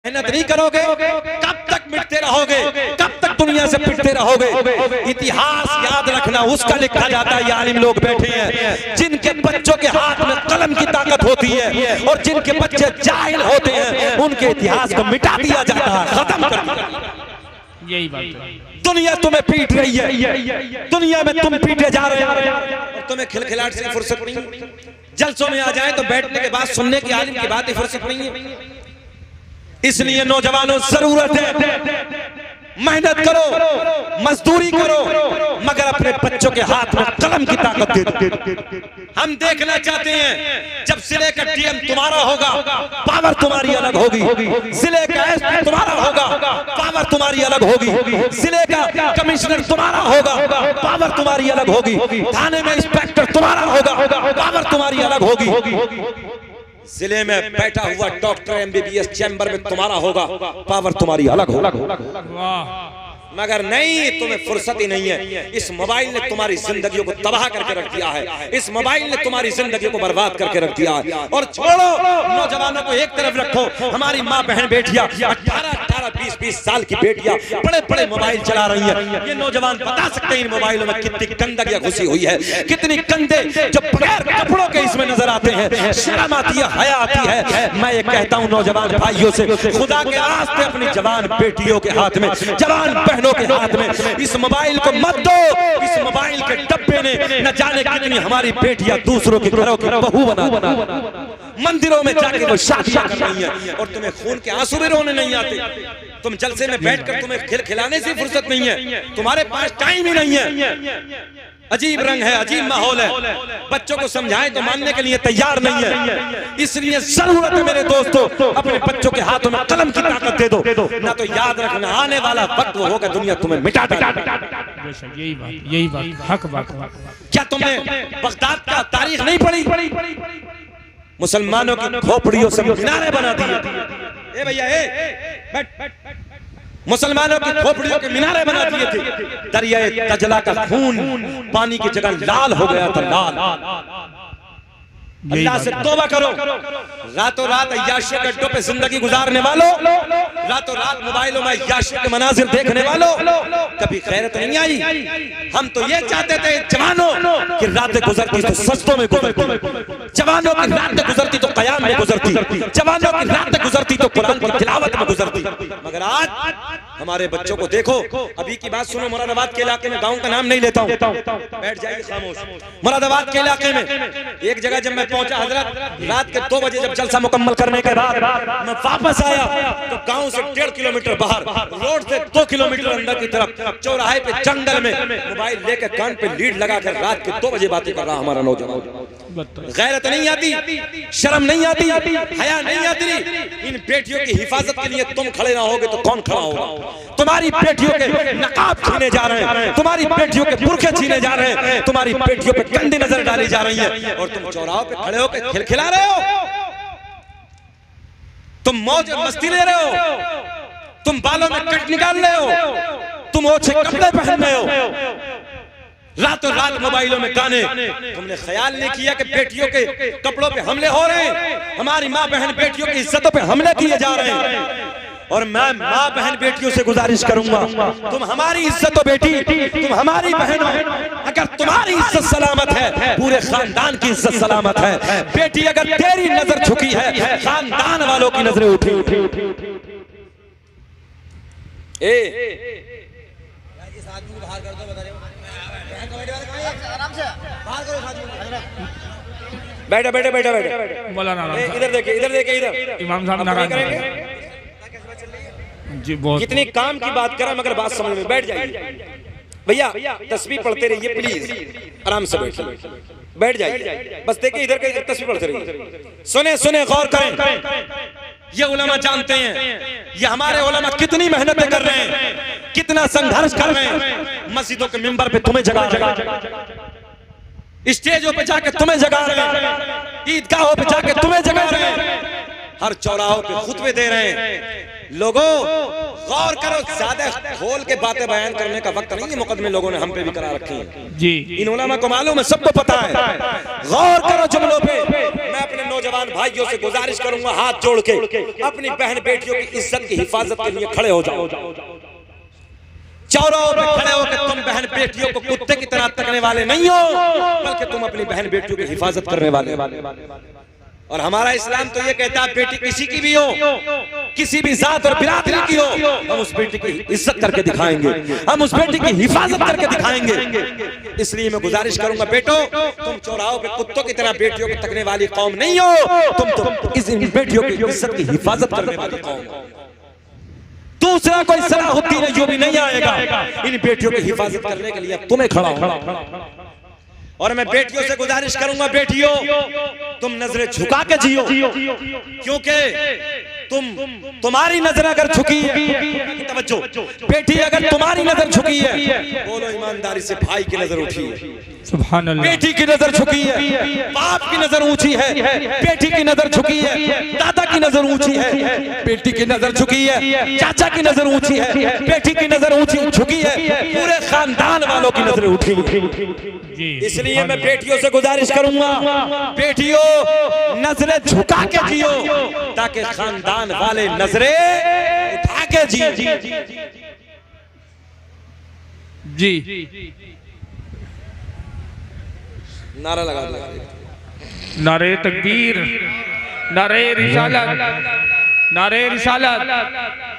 मेहनत नहीं करोगे कब तक मिटते रहोगे, कब तक दुनिया से पिटते रहोगे। इतिहास याद रखना उसका लिखा जाता है। ये आलिम लोग बैठे हैं जिनके बच्चों के हाथ में कलम की ताकत होती है और जिनके बच्चे जाहिल होते हैं उनके इतिहास को मिटा दिया जाता है, खत्म कर दिया। यही बात है। दुनिया तुम्हें पीट रही है, दुनिया में तुम पीटे जा रहे हो, तुम्हें खिलखिलाहट से फुर्सत नहीं। जलसों में आ जाए तो बैठने के बाद सुनने की आलिम की बात फुर्सत नहीं है। इसलिए नौजवानों जरूरत है मेहनत करो, मजदूरी करो, मगर अपने बच्चों के हाथ में कलम की ताकत दे दो। हम देखना चाहते हैं जब जिले का डीएम तुम्हारा होगा पावर तुम्हारी अलग होगी, जिले का एसपी तुम्हारा होगा पावर तुम्हारी अलग होगी, जिले का कमिश्नर तुम्हारा होगा पावर तुम्हारी अलग होगी, थाने में इंस्पेक्टर तुम्हारा होगा पावर तुम्हारी अलग होगी, जिले में बैठा हुआ डॉक्टर एमबीबीएस चैम्बर में तुम्हारा होगा पावर तुम्हारी अलग होगा। मगर नहीं, तुम्हें फुर्सत ही नहीं है। इस मोबाइल ने तुम्हारी जिंदगियों को तबाह करके रख दिया है, इस मोबाइल ने तुम्हारी जिंदगी को बर्बाद करके रख दिया है। और छोड़ो, नौजवानों को एक तरफ रखो। हमारी माँ बहन बेटियां 18-18, 20-20 साल की बेटियां बड़े बड़े मोबाइल चला रही है। ये नौजवान बता सकते हैं इन मोबाइलों में कितनी गंदगियां घुसी हुई है, कितनी गंदे जो बगैर कपड़ों के इसमें नजर आते हैं। शर्म आती है, हया आती है। मैं ये कहता हूँ नौजवान भाइयों से, खुदा के वास्ते अपनी जवान बेटियों के हाथ में, जवान के हाथ में इस मोबाइल को मत दो। इस मोबाइल के डब्बे ने न जाने कितनी हमारी बेटियां दूसरों के घरों की बहू बना, मंदिरों में जाके वो शादियां कर रही हैं और तुम्हें खून के आंसू भी रोने नहीं आते। तुम जलसे में बैठकर तुम्हें खिलखिलाने से फुर्सत नहीं है, तुम्हारे पास टाइम ही नहीं है। अजीब रंग है, अजीब माहौल है, बच्चों को समझाएं तो मानने के लिए तैयार नहीं है। इसलिए जरूरत है मेरे दोस्तों, अपने बच्चों के हाथों में कलम की ताकत दे दो, ना तो याद रखना आने वाला वक्त वो होगा दुनिया तुम्हें मिटा देगी। यही बात हक बात। क्या तुमने बगदाद का तारीख नहीं पढ़ी? मुसलमानों की खोपड़ियों से मीनारे बना दिए। ए भैया बैठ, मुसलमानों की खोपड़ियों के मीनारे बना दिए थे। दरिया तजला का खून पानी की जगह लाल हो गया था, लाल। अल्लाह से तौबा करो। रातों रात अय्याशी के अड्डों पे जिंदगी गुजारने वालों, रातों रात मोबाइलों में अय्याशी के मनाजिर देखने वालों, कभी खैरत नहीं आई। हम तो ये चाहते थे जवानों कि रातें गुजरती तो सजदों में गुजरती, जवानों की रातें गुजरती तो क़याम में गुजरती, जवानों की रातें गुजरती तो कुरान की तिलावत में गुजरती। मगर आज हमारे बच्चों को देखो। अभी की बात सुनो, मुरादाबाद के इलाके में, गाँव का नाम नहीं लेता हूँ, बैठ जाइए खामोश। मुरादाबाद के इलाके में एक जगह जब मैं पहुंचा हजरत, रात के 2 बजे जब जलसा मुकम्मल करने के बाद मैं वापस आया तो गांव से 1.5 किलोमीटर बाहर, रोड से 2 किलोमीटर अंदर की तरफ, चौराहे पे जंगल में मोबाइल लेकर कान पे लीड लगाकर रात के 2 बजे बातें कर रहा हमारा नौजवान। गैरत नहीं आती, शर्म नहीं आती, हया नहीं आती। इन बेटियों की हिफाजत के लिए तुम खड़े ना होगे तो कौन खड़ा होगा? तुम्हारी बेटियों के नकाब छीने जा रहे हैं, तुम्हारी बेटियों के बुरखे छीने जा रहे हैं, तुम्हारी बेटियों पे गंदी नजर डाली जा रही है और तुम चौराहों पे खड़े होकर खिलखिला रहे हो, तुम मौज मस्ती ले रहे हो, तुम बालों में कट निकाल रहे हो, तुम ओछे कपड़े पहन रहे हो, रातों रात मोबाइलों में गाने। तुमने ख्याल नहीं किया कि बेटियों के कपड़ों पे हमले हो रहे हैं, हमारी माँ बहन बेटियों की इज्जतों पे हमले किए जा रहे हैं। और मैं माँ बहन बेटियों से गुजारिश करूंगा, तुम हमारी इज्जत हो बेटी, तुम हमारी बहन हो। अगर तुम्हारी इज्जत सलामत है, पूरे खानदान की इज्जत सलामत है। बेटी अगर तेरी नजर झुकी है, खानदान वालों की नजरें उठी। बैठा बैठा बैठा बैठा, इधर देखिए, इधर देखिए, इधर इमाम साहब नाराज जी, बहुत कितनी काम की बात करें मगर बात समझ में। बैठ जाइए भैया, तस्बीह पढ़ते रहिए प्लीज, आराम से बैठ जाइए। बस देखिए इधर का तस्बीह पढ़ते रहिए। सुने सुने, गौर करें। ये उलमा जानते हैं ये हमारे उलमा कितनी मेहनतें कर रहे हैं, कितना संघर्ष कर रहे हैं। मस्जिदों के मिंबर पे तुम्हें जगा रहे हैं, स्टेजों पे जाके तुम्हें जगा रहे हैं, ईदगाहों पे जाके तुम्हें जगा रहे हैं, हर चौराहों पे खुतबे दे रहे हैं। लोगों गौर करो, ज्यादा खोल के बातें बयान करने का वक्त नहीं है। मुकदमे लोगों ने हम पे भी करा रखे हैं जी, इन उलमा को मालूम है, सबको पता है। गौर करो जुमलों पे। मैं अपने नौजवान भाइयों से गुजारिश करूंगा, हाथ जोड़ के अपनी बहन बेटियों की इज्जत की हिफाजत के लिए खड़े हो जाओ। चौराहों पे खड़े होकर तुम बहन बेटियों को कुत्ते की तरह तकने वाले नहीं हो, बल्कि तुम अपनी बहन बेटियों की हिफाजत करने वाले। और हमारा इस्लाम तो ये कहता है बेटी किसी की भी हो, किसी भी जात और बिरादरी की हो, हम उस बेटी की इज्जत करके दिखाएंगे, हम उस बेटी की हिफाजत करके दिखाएंगे। इसलिए मैं गुजारिश करूंगा बेटो, तुम चौराहों पे कुत्तों की तरह बेटियों को तकने वाली कौम नहीं हो, तुम तो इस बेटियों की इज्जत की हिफाजत करने वाली कौम हो। दूसरा कोई सलाहुद्दीन जो भी नहीं आएगा इन बेटियों की हिफाजत करने के लिए तुम्हें खड़ा होना। और मैं बेटियों से गुजारिश करूंगा, बेटियों तुम नजरें झुका के जियो, क्योंकि तुम्हारी नजर अगर झुकी है, तवज्जो, बेटी अगर तुम्हारी नजर झुकी है, बोलो ईमानदारी से भाई की नजर उठी है, सुभान अल्लाह। बेटी की नजर झुकी है, बाप की नजर ऊंची है, बेटी की नजर झुकी है, दादा की नजर ऊंची है, बेटी की नजर झुकी है, चाचा की नजर ऊंची है, बेटी की नजर ऊंची झुकी है, पूरे खानदान वालों की नजरें उठी है। इसलिए मैं बेटियों से गुजारिश करूंगा, बेटियों नजरें झुका के जियो, ताकि खानदान वाले नजरें उठा के जिए। जी नारा लगा दो, नारे तकबीर, नारे रिसालत, नारे रिसालत।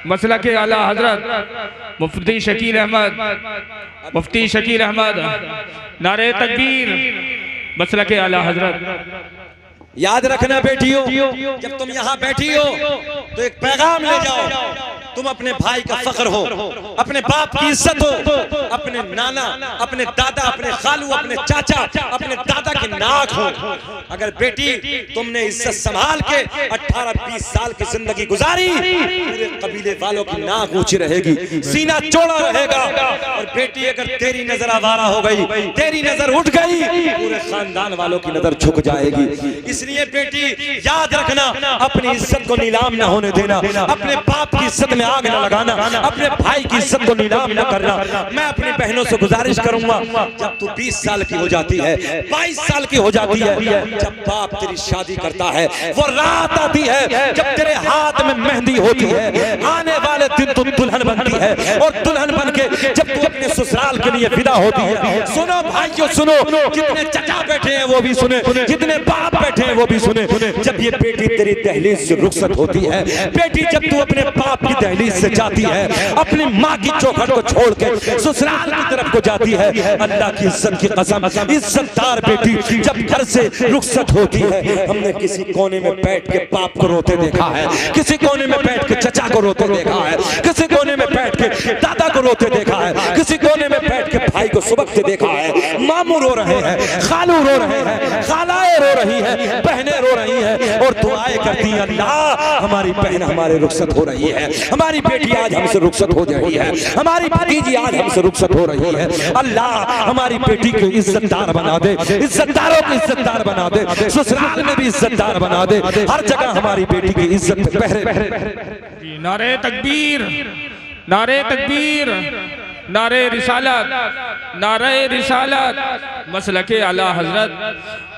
मसला के आला हजरत मुफ्ती शकील अहमद, मुफ्ती शकील अहमद, नारे तकबीर, मसला के आला हजरत। याद रखना बेटियों, जब तुम यहाँ बैठी हो तो एक पैगाम ले जाओ, तुम अपने भाई का फख्र हो, अपने बाप की इज्जत हो, अपने नाना, अपने दादा, अपने खालू, अपने चाचा, अपने दादा की नाक हो। अगर बेटी तुमने इज्जत संभाल के 18-20 साल की जिंदगी गुजारी, पूरे कबीले वालों की नाक ऊंची रहेगी, सीना चौड़ा रहेगा। और बेटी अगर तेरी नजर आवारा हो गई, तेरी नजर उठ गई, पूरे खानदान वालों की नजर झुक जाएगी। इसलिए बेटी याद रखना, अपनी इज्जत को नीलाम ना होने देना, अपने बाप की इज्जत में आग न लगाना, अपने भाई की इज्जत को नीलाम न करना। मैं अपनी बहनों से गुजारिश करूंगा, जब तू 20 साल की हो जाती है, 22 साल की हो जाती है, जब बाप तेरी शादी करता है, वो रात आती है जब तेरे हाथ में मेहंदी होती है, आने वाले दिन तू दुल्हन बनती है, और दुल्हन बन के जब तू अपने ससुराल के लिए विदा होती है, सुनो भाइयों सुनो, जितने चचा बैठे हैं वो भी सुने, जितने बाप बैठे हैं वो भी सुने। जब ये बेटी तेरी दहलीज से रुखसत होती है, बेटी जब तू अपने बाप की दहलीज से जाती है, अपनी माँ की चौखट को छोड़ के ससुराल की तरफ को जाती है, अल्लाह की इज्जत की कसम, इज्जतदार बेटी जब घर से रुखसत होती है, हमने किसी कोने में बैठ के बाप को रोते देखा है, किसी कोने में बैठ के चचा को रोते देखा है, किसी कोने में बैठ के दादा को रोते देखा है, किसी कोने में बैठ के भाई को सुबकते देखा है। मामू रो रहे हैं, खालू रो रहे हैं, खालाएं रो रही है, बहनें रो रही है, और दुआएं करती हैं, अल्लाह हमारी बहन हमारे रुखसत हो रही है, हमारी बेटी आज हमसे रुखसत हो रही है, हमारी भतीजी आज हमसे रुखसत हो रही है, अल्लाह हमारी बेटी को इज्जतदार बना दे, इज्जतदारों को इज्जतदार बना दे, ससुराल में भी इज्जतदार बना दे, हर जगह हमारी बेटी की इज्जत पहरे। नारे तकबीर, नारे तकबीर, नारे रिसालत, नारे रिसालत। मसलके आला हजरत,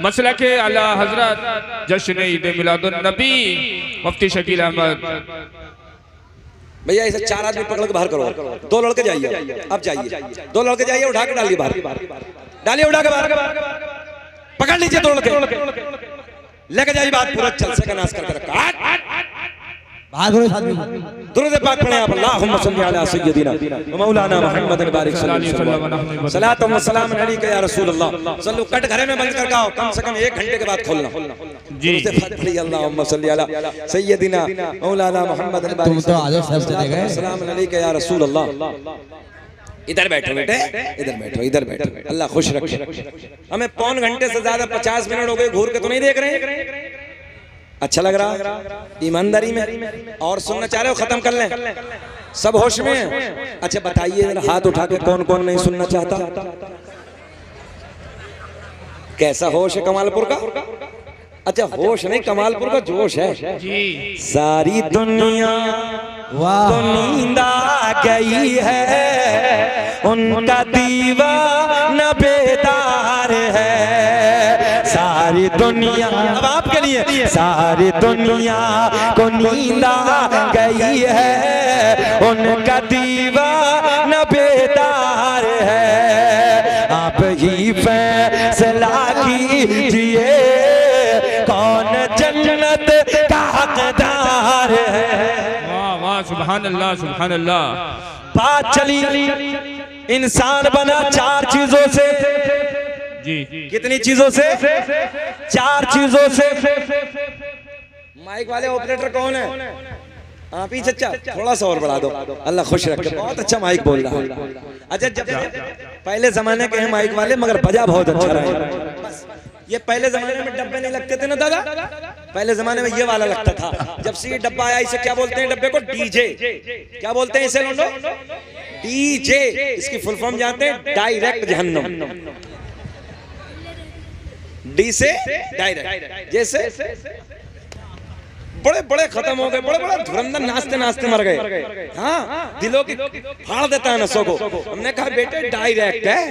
मसलके आला हजरत, जश्न ईद मिलादुन नबी, मुफ्ती शकील अहमद। भैया इसे 4 आदमी पकड़ के बाहर करो, 2 लड़के जाइए, अब जाइए, 2 लड़के जाइए, उठा के डालिए बाहर, डालिए उठा के बाहर, पकड़ लीजिए 2 लड़के, लेके जाइए बाहर, पूरा जलसे का नाश करके रखा। दुरूद पाक पढ़ें आप, अल्लाहुम्मा सल्ली अला सय्यदिना व मौलाना मुहम्मद बारिक सल्लल्लाहु सलातु व सलाम अलैका या रसूल अल्लाह। सल्लु कट घरे में बंद कर आओ, कम से कम 1 घंटे के बाद खोलना जी। अल्लाहुम्मा सल्ली अला सय्यदिना मौलाना मुहम्मद बारिक सल्लल्लाहु अलैका या रसूल अल्लाह। इधर बैठो बेटे, इधर बैठो, इधर बैठो, अल्लाह खुश रखे। हमें 1 घंटे से ज्यादा 50 मिनट हो गए, घूर के तो नहीं देख रहे? अच्छा लग रहा ईमानदारी में? और सुनना चाह रहे हो? खत्म कर लें, सब होश में? अच्छा बताइए हाथ उठा के कौन कौन नहीं सुनना चाहता? कैसा होश है कमालपुर का? अच्छा होश नहीं, कमालपुर का जोश है जी। सारी दुनिया को नींद आ गई है, उनका दीवाना बेदार है, सारी दुनिया, अब आपके लिए, सारी दुनिया को नींद आ गई है, उनका दीवाना बेदार है। आप ही फैसला कीजिए कौन जन्नत का हकदार है। वाह वाह, सुभान अल्लाह सुभान अल्लाह। बात चली, इंसान बना चार चीजों से। जी, कितनी चीजों से? चार चीजों से। माइक वाले ऑपरेटर कौन है? आप ही चचा, थोड़ा सा और बढ़ा दो, अल्लाह खुश रखे। बहुत अच्छा माइक बोल रहा है। अच्छा, जब पहले जमाने के हैं माइक वाले, मगर बजा बहुत अच्छा रहा है। ये पहले जमाने में डब्बे नहीं लगते थे ना दादा, पहले जमाने में ये वाला लगता था। जब से ये डब्बा आया, इसे क्या बोलते हैं? डब्बे को डीजे। क्या बोलते हैं इसे लोंडो? डीजे। इसकी फुल फॉर्म जानते हैं? डायरेक्ट जहन्नम। डी से डायरेक्ट। जैसे बड़े बड़े खत्म हो गए, बड़े बड़े धुरंधर नाचते नाचते मर गए। हाँ, दिलों की फाड़ देता है नसों को। हमने कहा बेटे डायरेक्ट है,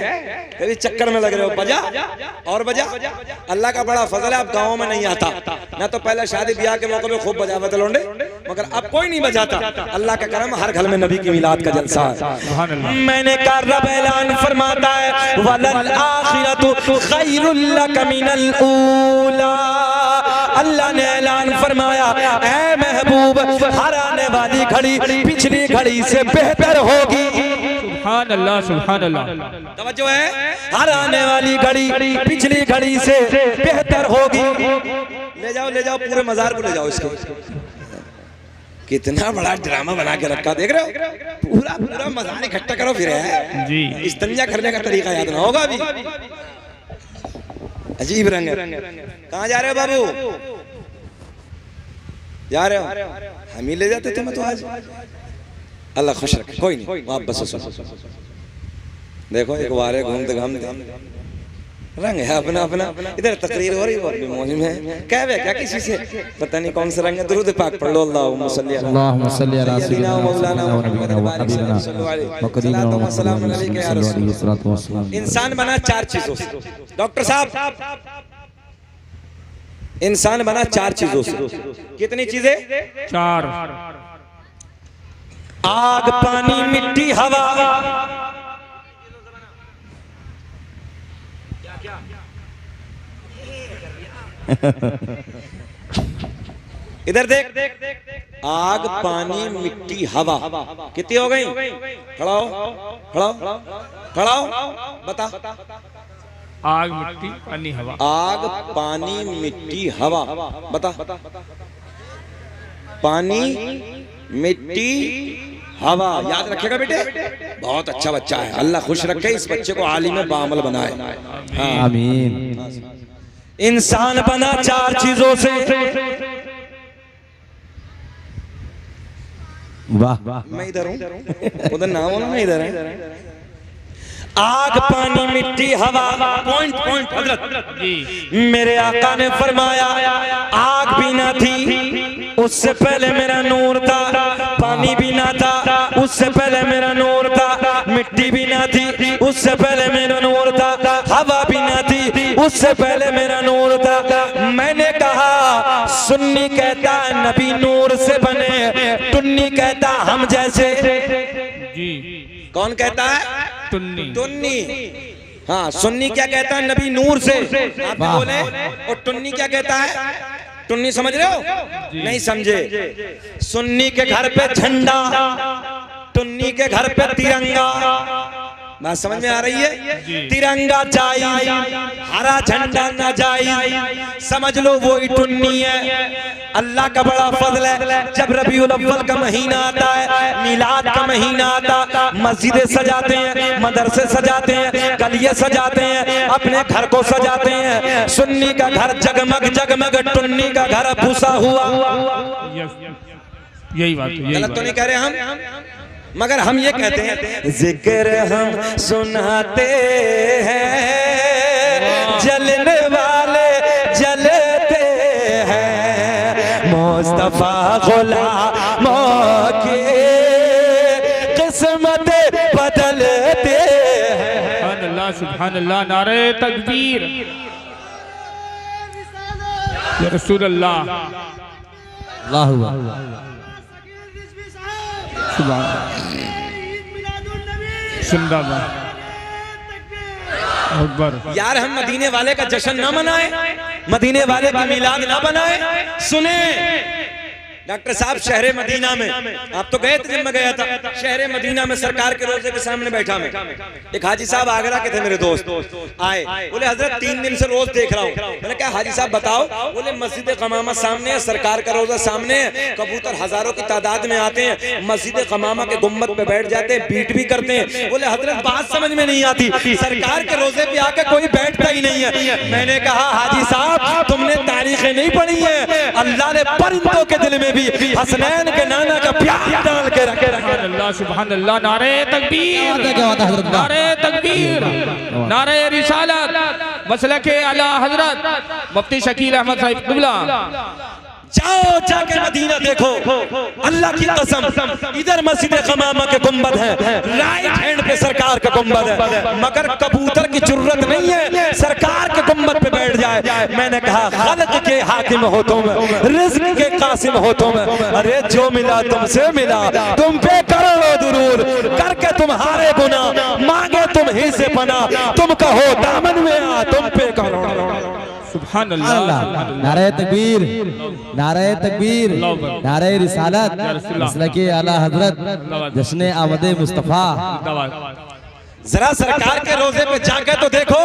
कभी चक्कर में लग रहे हो, बजा और बजा। अल्लाह का बड़ा फजल है, अब गाँव में नहीं आता। मैं तो पहले शादी ब्याह के मौके पे खूब बजावे थे लोंडे, मगर अब कोई नहीं बजाता। अल्लाह का करम, हर घर में नबी की मिलाद का जलसा है। मैंने कहा रब ऐलान फरमाता है, वलल आखिरतु खैरुल लक मिनल ऊला। अल्लाह ने ऐलान फरमाया, ऐ महबूब, हर आने वाली घड़ी पिछली घड़ी से बेहतर होगी। सुभान अल्लाह सुभान अल्लाह। तवज्जो है, हर आने वाली घड़ी पिछली घड़ी से बेहतर होगी। ले जाओ ले जाओ, पूरे मजार को ले जाओ इसको। कितना बड़ा ड्रामा बना के रखा, देख रहे हो? पूरा पूरा मजार इकट्ठा करो फिर है जी। इस्तंजा करने का तरीका याद ना होगा अभी। अजीब रंग है। कहाँ जा रहे हो बाबू? जा रहे हो? हम ही ले जाते तुम्हें तो आज। अल्लाह खुश रखे। कोई नहीं, आप बस सुनो। देखो एक बार घूमते घूमते रंग है अपना अपना। इधर तकरीर हो रही, वो अपनी मौज में है। कहवे क्या किसी से, पता नहीं कौन सा रंग है। दुरूद पाक पढ़ लो। अल्लाहुम्मा सल्ली अला सय्यिदिना व मौलाना मुहम्मद व हबीबना व करीमना व सल्लल्लाहु अलैहि वसल्लम। इंसान बना चार चीजों से। डॉक्टर साहब, इंसान बना चार चीजों से। कितनी चीजें? चार। आग, पानी, मिट्टी, हवा। इधर देख, आग, पानी, मिट्टी, हवा। कितनी हो गई? खड़ा हो, खड़ा हो, खड़ा हो, बता। आग, मिट्टी, पानी, हवा। आग, पानी, मिट्टी, हवा, बता। पानी, मिट्टी, हवा। याद रखेगा बेटे, बहुत अच्छा बच्चा है। अल्लाह खुश रखे, इस बच्चे को आलिम बामल बनाए। आमीन। इंसान बना चार चीजों से। वाह, मैं इधर हूँ, उधर नाम होना, मैं इधर है। आग, पानी, मिट्टी, हवा। पॉइंट पॉइंट हजरत जी। मेरे आका ने फरमाया, आग भी ना थी, उससे पहले मेरा नूर था। पानी भी ना था, उससे पहले मेरा नूर था। मिट्टी भी ना थी, उससे पहले मेरा नूर था। हवा भी ना थी, उससे पहले मेरा नूर था। मैंने कहा, सुन्नी कहता नबी नूर से बने, टुन्नी कहता हम जैसे। जी। कौन कहता है? टुन्नी। टुन्नी। हाँ, सुन्नी क्या कहता है? नबी नूर से। आप बोले। और टुन्नी क्या कहता है? टुन्नी समझ रहे हो? नहीं समझे। सुन्नी के घर पे झंडा, टुन्नी के घर पे तिरंगा। बात समझ में आ रही है? तिरंगा चाहिए, हरा झंडा ना चाहिए। समझ लो वो ही टुन्नी है। अल्लाह का बड़ा फजल है, जब रबीउल अव्वल का महीना आता है, मिलाद का महीना आता, मस्जिदें सजाते हैं, मदरसे सजाते हैं, गलियां सजाते हैं, अपने घर को सजाते हैं। सुन्नी का घर जगमग जगमग, टुन्नी का घर भूसा हुआ। यही बात है। गलत तो नहीं कह रहे हम, मगर हम ये कहते हैं, जिक्र हम सुनाते हैं, जलने वाले जलते हैं, मुस्तफा गुलामों की किस्मत बदलते हैं। सुभान अल्लाह सुभान अल्लाह। नारे तकबीर। या रसूल अल्लाह अल्लाह हुआ सुभान जिंदाबाद अकबर। यार हम मदीने वाले का जश्न ना मनाए, मदीने वाले की मिलाद ना बनाए। सुने डॉक्टर साहब, शहरे मदीना में आप तो गए थे जब मैं गया था, शहरे मदीना में सरकार के रोजे के सामने बैठा मैं, एक हाजी साहब आगरा के थे मेरे दोस्त, आए बोले हजरत 3 दिन से रोज देख रहा हूँ। मैंने कहा हाजी साहब बताओ, बोले मस्जिद कमामा सामने है, सरकार का रोजा सामने है, कबूतर हजारों की तादाद में आते हैं, मस्जिद कमामा के गुम्बद पे बैठ जाते हैं, बीट भी करते हैं। बोले हजरत बात समझ में नहीं आती, सरकार के रोजे पे आके कोई बैठता ही नहीं है। मैंने कहा हाजी साहब तुमने तारीखें नहीं पढ़ी है, अल्लाह ने परिंदों के दिल में भी हसनैन के नाना का प्यार डाल के रखे। अल्लाह सुभान अल्लाह। नारे तकबीर, क्या बात है हजरत, नारे तकबीर, नारे रिसालत, मसलके आला हजरत मुफ्ती शकील अहमद साहिब क़िबला। जाओ जाके मदीना देखो, अल्लाह की कसम इधर मस्जिद कमामा के गुंबद है, राइट हैंड पे सरकार का गुंबद है, मगर कबूतर की जरूरत नहीं है सरकार के गुंबद पे बैठ जाए। मैंने कहा खल्क के हाकिम हो तुम, रिज़्क़ के कासिम हो तुम, अरे जो मिला तुमसे मिला, तुम पे करो दुरूद करके तुम्हारे गुनाह मांगे तुम ही से पना, तुम कहो दामन में आ तुम पे करो। सुभान अल्लाह। नारे तकबीर, नारे तकबीर, नारे रिसालत, मसलके आला हजरत, जश्न आमद मुस्तफा। जरा सरकार के रोजे पे जाके तो देखो।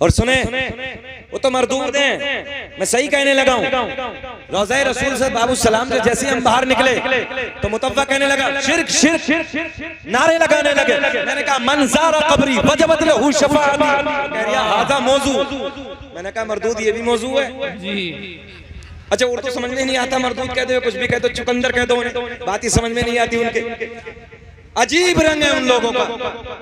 और सुने वो तो मरदूद हैं, मैं सही कहने लगा हूं। रोज़ा रसूल से बाबू सलाम से जैसे हम बाहर निकले तो मुतव्वा कहने लगा शिर्क शिर्क, नारे लगाने लगे। मैंने कहा मंज़ारा कब्री वजबत लहू शफाअती, कह रहा हाजा मौजू। मैंने कहा मरदूद ये भी मौजू है जी। अच्छा उर्दू समझ में नहीं आता, मरदूद कह दो कुछ भी कह दो, चुकंदर कह दो, बात ही समझ में नहीं आती उनके, अजीब रंग है उन लोगों का।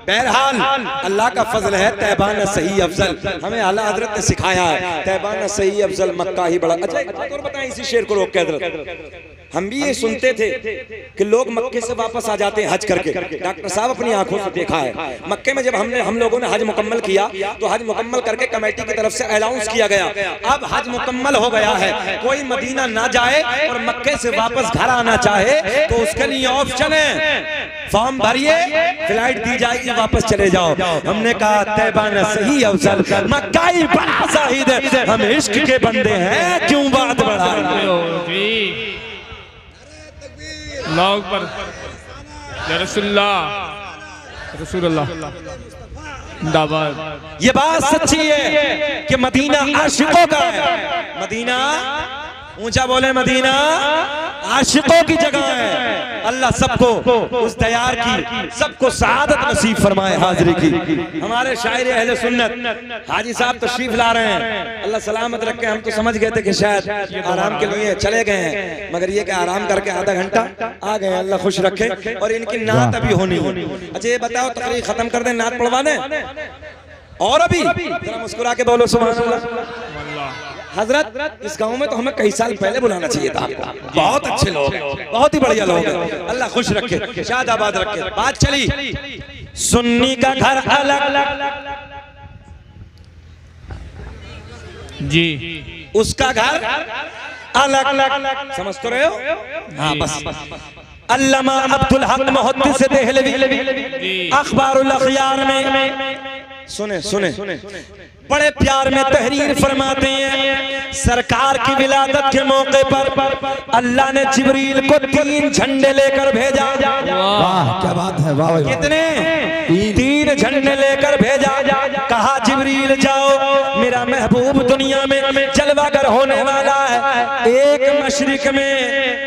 बहरहाल अल्लाह का फजल है, तैबान सही अफजल, हमें आला हजरत ने सिखाया है, तैबान सही अफजल मक्का ही बड़ा। अच्छा एक बात और बताएं इसी शेर को रोक के हजरत, हम भी ये सुनते थे कि लोग मक्के से वापस आ जाते हैं हज करके। डॉक्टर साहब अपनी आंखों से देखा है, मक्के में जब हम लोगों ने हज मुकम्मल किया तो हज मुकम्मल करके कमेटी की तरफ से अनाउंस किया गया अब हज मुकम्मल हो गया है, कोई मदीना ना जाए और मक्के से वापस घर आना चाहे तो उसके लिए ऑप्शन है, फॉर्म भरिए, फ्लाइट दी जाएगी, वापस चले जाओ। हमने कहा तैबान सही अफजल मक्का ही बड़ा शाहिद, हम इश्क के बंदे हैं क्यों बात बढ़ाएं। अल्लाह अकबर या रसूलुल्लाह, रसूलुल्लाह जिंदाबाद। ये बात सच्ची है कि मदीना आशिकों का है, मदीना ऊंचा बोले, मदीना आशिकों की जगह है। अल्लाह सबको उस दयार की, सबको सआदत नसीब फरमाए हाजिरी की। हमारे शायर अहले सुन्नत हाजी साहब तशरीफ ला रहे हैं, अल्लाह सलामत रखे। हम तो समझ गए थे कि शायद आराम के लिए चले गए हैं, मगर ये कि आराम करके आधा घंटा आ गए, अल्लाह खुश रखे। और इनकी नात अभी होनी है। अच्छा ये बताओ तकरीर खत्म कर दें, नात पढ़वा दें? और अभी जरा मुस्कुरा के बोलो सुभान अल्लाह। हजरत इस गांव में तो हमें कई साल पहले बुलाना चाहिए था आपको, बहुत अच्छे लोग हैं, बहुत ही बढ़िया लोग हैं, अल्लाह खुश रखे, शाद आबाद रखे। बात चली सुन्नी का घर अलग जी, उसका घर अलग, समझ तो रहे हो? हाँ बस। अल्लामा अब्दुल हक मुहद्दिस देहलवी अखबारुल अखयार में सुने बड़े प्यार में तहरीर फरमाते हैं, सरकार की विलादत के मौके पर अल्लाह ने जिब्रील को 3 झंडे लेकर भेजा। वाह क्या बात है, वाह कितने? 3 झंडे लेकर भेजा। कहा जिब्रील जाओ, मेरा महबूब दुनिया में जलवागर होने वाला है, एक मशरिक में,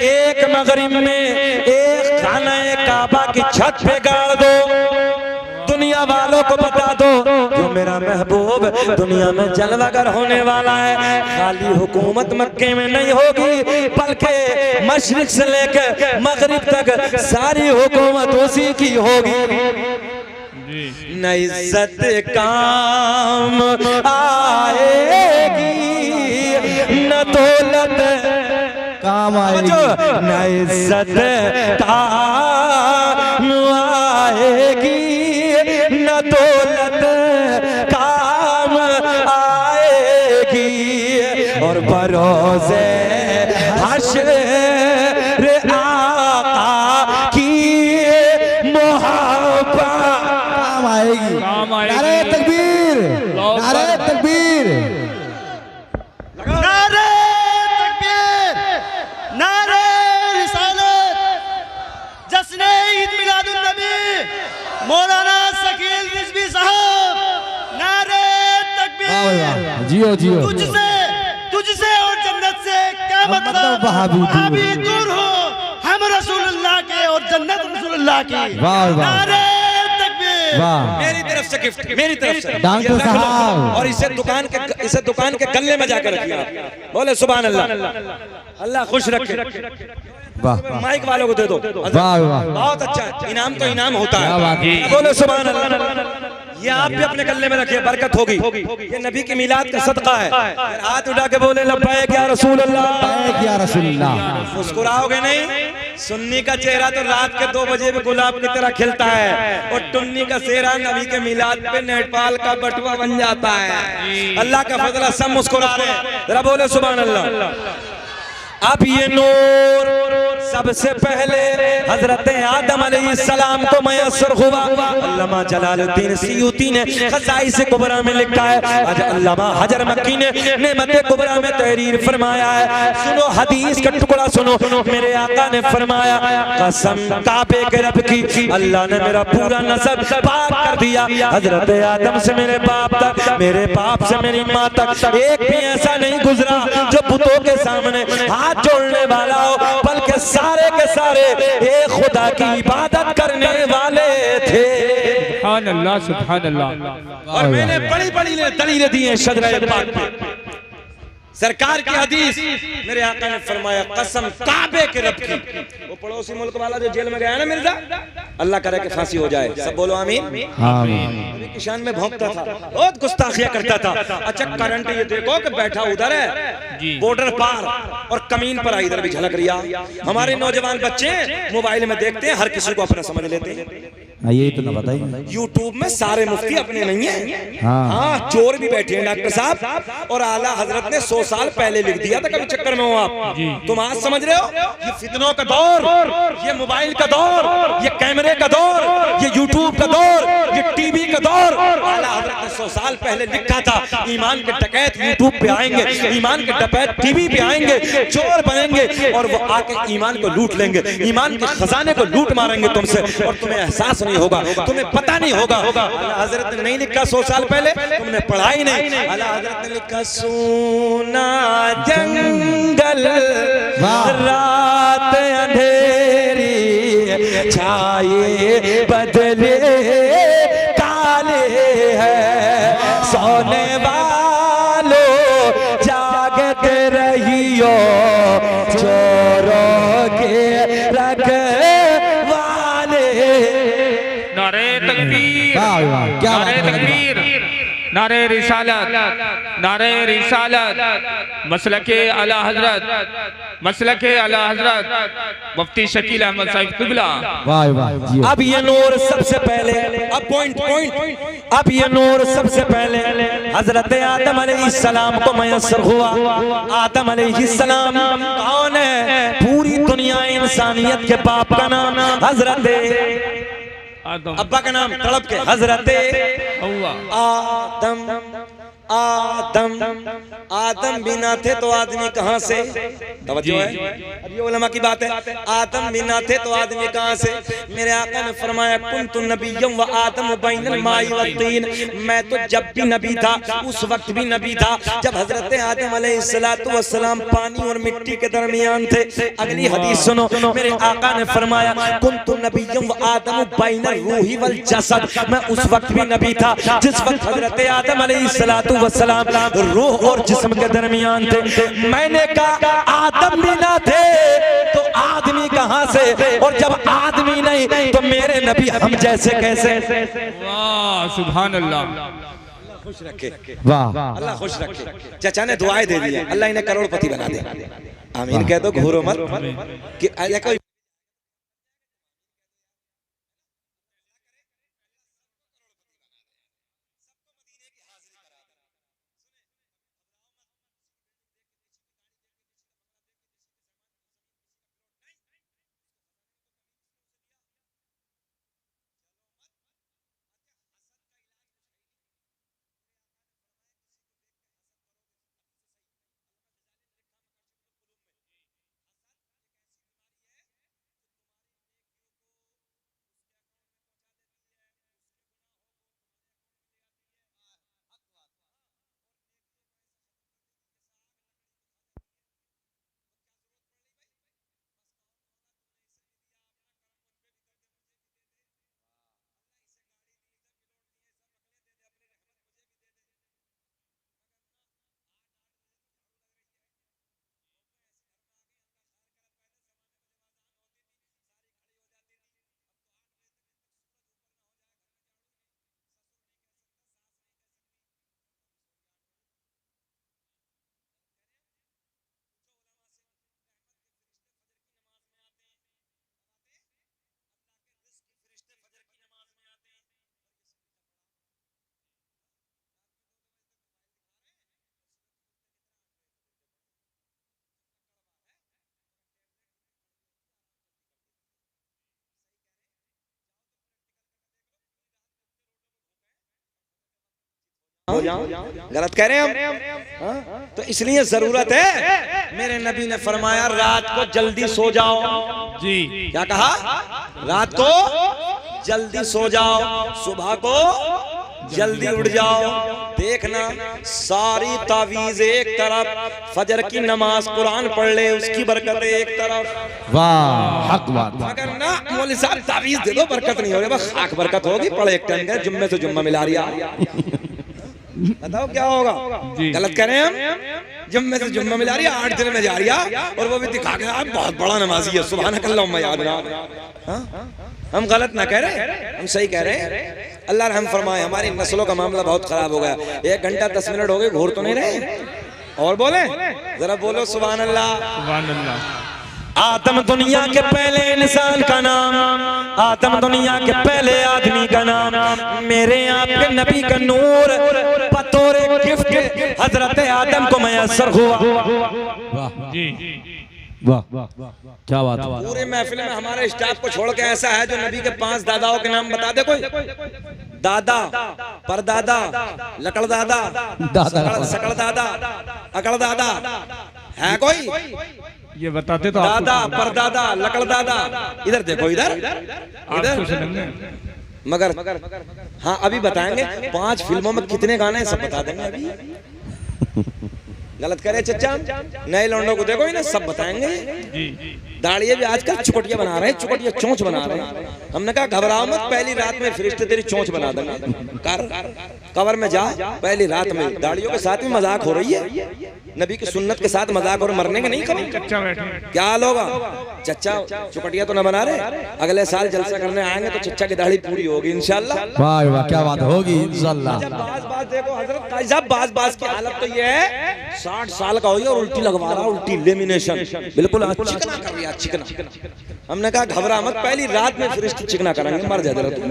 एक मगरिब में, एक खाना-ए काबा की छत पे गाड़ दो, दुनिया वालों को बता दो जो मेरा महबूब दुनिया में जलवागर होने वाला है। खाली हुकूमत मक्के में नहीं होगी, बल्कि मशरिक से लेकर मगरिब तक सारी हुकूमत उसी की होगी। न इज्जत काम आएगी, न दौलत काम आएगी, न इज्जत काम आएगी, न दौलत काम आएगी, रोज़े हश्र आका की मोहब्बत काम आएगी। काम आएगी। नारे तकबीर, नारे तकबीर, नारे तकबीर, नारे रिसालत, जश्न ईद मिलादुन नबी, मौलाना शकील रिजवी साहब, नारे वाह तकबीर। वाह, जियो जियो। तुझसे और जन्नत से क्या मतलब, वहाबी दूर। वहाबी दूर हो, हम रसूलुल्लाह के और जन्नत रसूलुल्लाह की। वाह वाह नारे तकबीर। वाह, मेरी तरफ से गिफ्ट, मेरी तरफ से डॉक्टर ये रख लो। साहब। और इसे दुकान के गले में जाकर रखिए आप। बोले सुभान अल्लाह, अल्लाह खुश रखे। वाह माइक वालों को दे दो। वाह वाह, बहुत अच्छा, इनाम तो इनाम होता क्या बात है। है। बोले सुभान अल्लाह। ये आप भी अपने गले में रखिए, बरकत होगी। ये नबी की मिलाद का सदका है। हाथ उठा के बोले लब्बैक या रसूल अल्लाह, या रसूलुल्लाह। मुस्कुराओगे नहीं। सुन्नी का चेहरा तो रात के 2 बजे भी गुलाब की तरह खिलता है, और टुन्नी का चेहरा नबी के मिलाद पे नेपाल का बटुआ बन जाता है। अल्लाह का फजल है, सब मुस्कुरा रहे हैं। जरा बोले सुभान अल्लाह। अब ये नूर सबसे पहले हजरत आदम अलैहिस्सलाम को मयस्सर हुआ। अल्लामा जलालुद्दीन सियूती ने खसाइस कुबरा में लिखा है, आज अल्लामा हजर मक्की ने नेमत कुबरा में तहरीर फरमाया है। सुनो हदीस का टुकड़ा सुनो, मेरे आका ने फरमाया, कसम काबे के रब की, अल्लाह ने मेरा पूरा नसब पाक कर दिया। हजरत आदम से मेरे बाप तक, मेरे बाप से मेरी माँ तक एक भी ऐसा नहीं गुजरा जो बुतों के सामने हाथ जोड़ने वाला हो, बल्कि सारे के सारे एक खुदा की इबादत करने वाले थे। सुभान अल्लाह, सुभान अल्लाह। और मैंने बड़ी बड़ी दलीलें दी हैं शजरा पाक पे। सरकार की हदीस, मेरे आका ने फरमाया, कसम काबे के रब की। वो पड़ोसी मुल्क वाला जो जेल में गया ना मिर्जा, अल्लाह करे कि फांसी हो जाए। सब बोलो आमीन। आमीन। की शान में भौंकता था, बहुत गुस्ताखिया करता था। अच्छा करंट ये देखो कि बैठा उधर है बॉर्डर पार, और कमीन पर इधर भी झलक रिया। हमारे नौजवान बच्चे मोबाइल में देखते हैं, हर किसी को अपना समझ लेते हैं। ये तो ना बताइए, यूट्यूब में सारे मुफ्ती अपने नहीं है। हाँ। हाँ, चोर भी बैठे हैं डॉक्टर साहब। और आला हजरत ने 100 साल पहले लिख दिया था, कभी चक्कर में हो आप। तुम आज समझ रहे हो, ये फितनों का दौर, ये मोबाइल का दौर, ये कैमरे का दौर, ये यूट्यूब का दौर, ये टीवी का दौर। आला हजरत ने 100 साल पहले लिखा था, ईमान के डकैत यूट्यूब पे आएंगे, ईमान के डकैत टीवी पे आएंगे, चोर बनेंगे, और वो आके ईमान को लूट लेंगे, ईमान के खजाने को लूट मारेंगे तुमसे, और तुम्हें एहसास नहीं होगा, तुम्हें पता नहीं होगा। आला हजरत ने नहीं लिखा 100 साल पहले, तुमने पढ़ा ही नहीं। आला हजरत ने लिखा, सोना जंगल रात अंधेरी, छाए बदले काले हैं, सोने वालों जागते रहियो, चोरों के रखवाले। नारे तकबीर, वाह वाह, क्या नारे बात है। तकबीर, नारे रिसालत, नारे रिसालत, मसलके आला हजरत, मसलके आला हजरत मुफ्ती शकील अहमद साहिब किबला। वाह वाह, जियो। अब ये नूर सबसे पहले, अब पॉइंट, अब ये नूर सबसे पहले हजरत आदम अलैहिस्सलाम को मयस्सर हुआ। आदम अलैहिस्सलाम कौन है? पूरी दुनिया इंसानियत के बाप का नाम हजरत अब्बा का नाम तड़प के हजरत आदम। आदम आदम बिना थे तो आदमी कहाँ से? तवज्जो है, अब ये उलमा की बात है। आदम बिना थे तो आदमी कहाँ से? मेरे आका ने फरमाया, कुन्तु नबिय्यम व आदम बैनल माई व तीन। मैं तो जब भी नबी था उस वक्त भी नबी था जब हजरत आदम अलैहिस्सलातु वस्सलाम पानी और मिट्टी के दरमियान थे। अगली हदीस सुनो, मेरे आका ने फरमाया, कुन्तु नबिय्यम व आदम बैनल रूही वल जसद। मैं उस वक्त भी नबी था जिस वक्त हजरत आदम अलैहिस्सलातु वस्सलाम रूह और जिस्म के दरमियान थे। मैंने कहा आदम भी ना थे तो आदमी कहां से? और जब आदमी नहीं तो मेरे नबी हम जैसे कैसे? वाह, सुभान अल्लाह। खुश रखे, वाह, अल्लाह खुश रखे। चाचा ने दुआएं दे दी, अल्लाह इन्हें करोड़पति बना दे। आमीन कह दो, घूरो मत कि कोई गलत कह रहे हैं हम? हाँ? तो इसलिए जरूरत है, मेरे नबी ने फरमाया रात को जल्दी सो जाओ जी। क्या कहा? रात को जल्दी सो जाओ, सुबह को जल्दी उठ जाओ। देखना सारी तावीज एक तरफ, फजर की नमाज कुरान पढ़ ले उसकी बरकत एक तरफ। वाह हक बात। अगर ना मौलवी साहब तावीज दे दो बरकत नहीं होगी, बस खाक बरकत होगी, पढ़े एक टाइम का जुम्मे से जुम्मा मिला रिया। बताओ क्या होगा? गलत कह रहे हैं हम? जुम्मे से जुम्मा मिला रिया, 8 दिन में जा रिया, और वो भी दिखा के आप बहुत बड़ा नमाजी है, सुभान अल्लाह याद ना। हम गलत ना कह रहे, हम सही कह रहे हैं। अल्लाह रहम फरमाए, हमारी नस्लों का मामला बहुत खराब हो गया। 1 घंटा 10 मिनट हो गए, घोर तो नहीं रहे? और बोले जरा बोलो सुभान अल्लाह। सुभान अल्लाह। आदम दुनिया के पहले इंसान का नाम, आदम दुनिया के पहले आदमी का नाम, मेरे आपके नबी का नूर बतौर गिफ्ट हजरत आदम को मैसर हुआ। वाह जी वाह क्या बात है। पूरे महफिल में हमारे स्टाफ को छोड़ के ऐसा है जो नबी के 5 दादाओं के नाम बता दे कोई? दादा, परदादा, लकड़ दादा, सकड़ दादा, अकड़ दादा है कोई? ये बताते तो दादा, परदादा, लकड़ दादा, इधर देखो, इधर मगर हाँ अभी बताएंगे 5 फिल्मों में कितने गाने सब बता देंगे अभी। गलत करे चच्चा, नए लौंडों को देखो ही ना, सब बताएंगे। दाढ़िये भी आजकल चुकटिया बना रहे हैं, चुकटिया चोंच बना रहे हैं। हमने कहा घबराओ मत, पहली रात में फरिश्ते तेरी चोंच बना देंगे। कबर में जा, पहली रात में दाढ़ियों के साथ में मजाक हो रही है, नबी की सुन्नत के साथ मजाक और मरने के नहीं कभी। चच्चा बैठे क्या हाल होगा? चच्चा चुकटिया तो न बना रहे, अगले साल जलसा करने आएंगे तो चच्चा की दाढ़ी पूरी होगी इंशाल्लाह। वाह वाह क्या बात होगी इंशाल्लाह। बाज देखो हजरत काजी साहब, बाज की हालत तो ये है 60 साल का हो और उल्टी लगवा रहा, उल्टी लेमिनेशन, बिल्कुल चिकना कर रही है, चिकना। हमने कहा घबरा मत, पहली रात में फरिश्ते चिकना करेंगे, मर जा जरा तुम।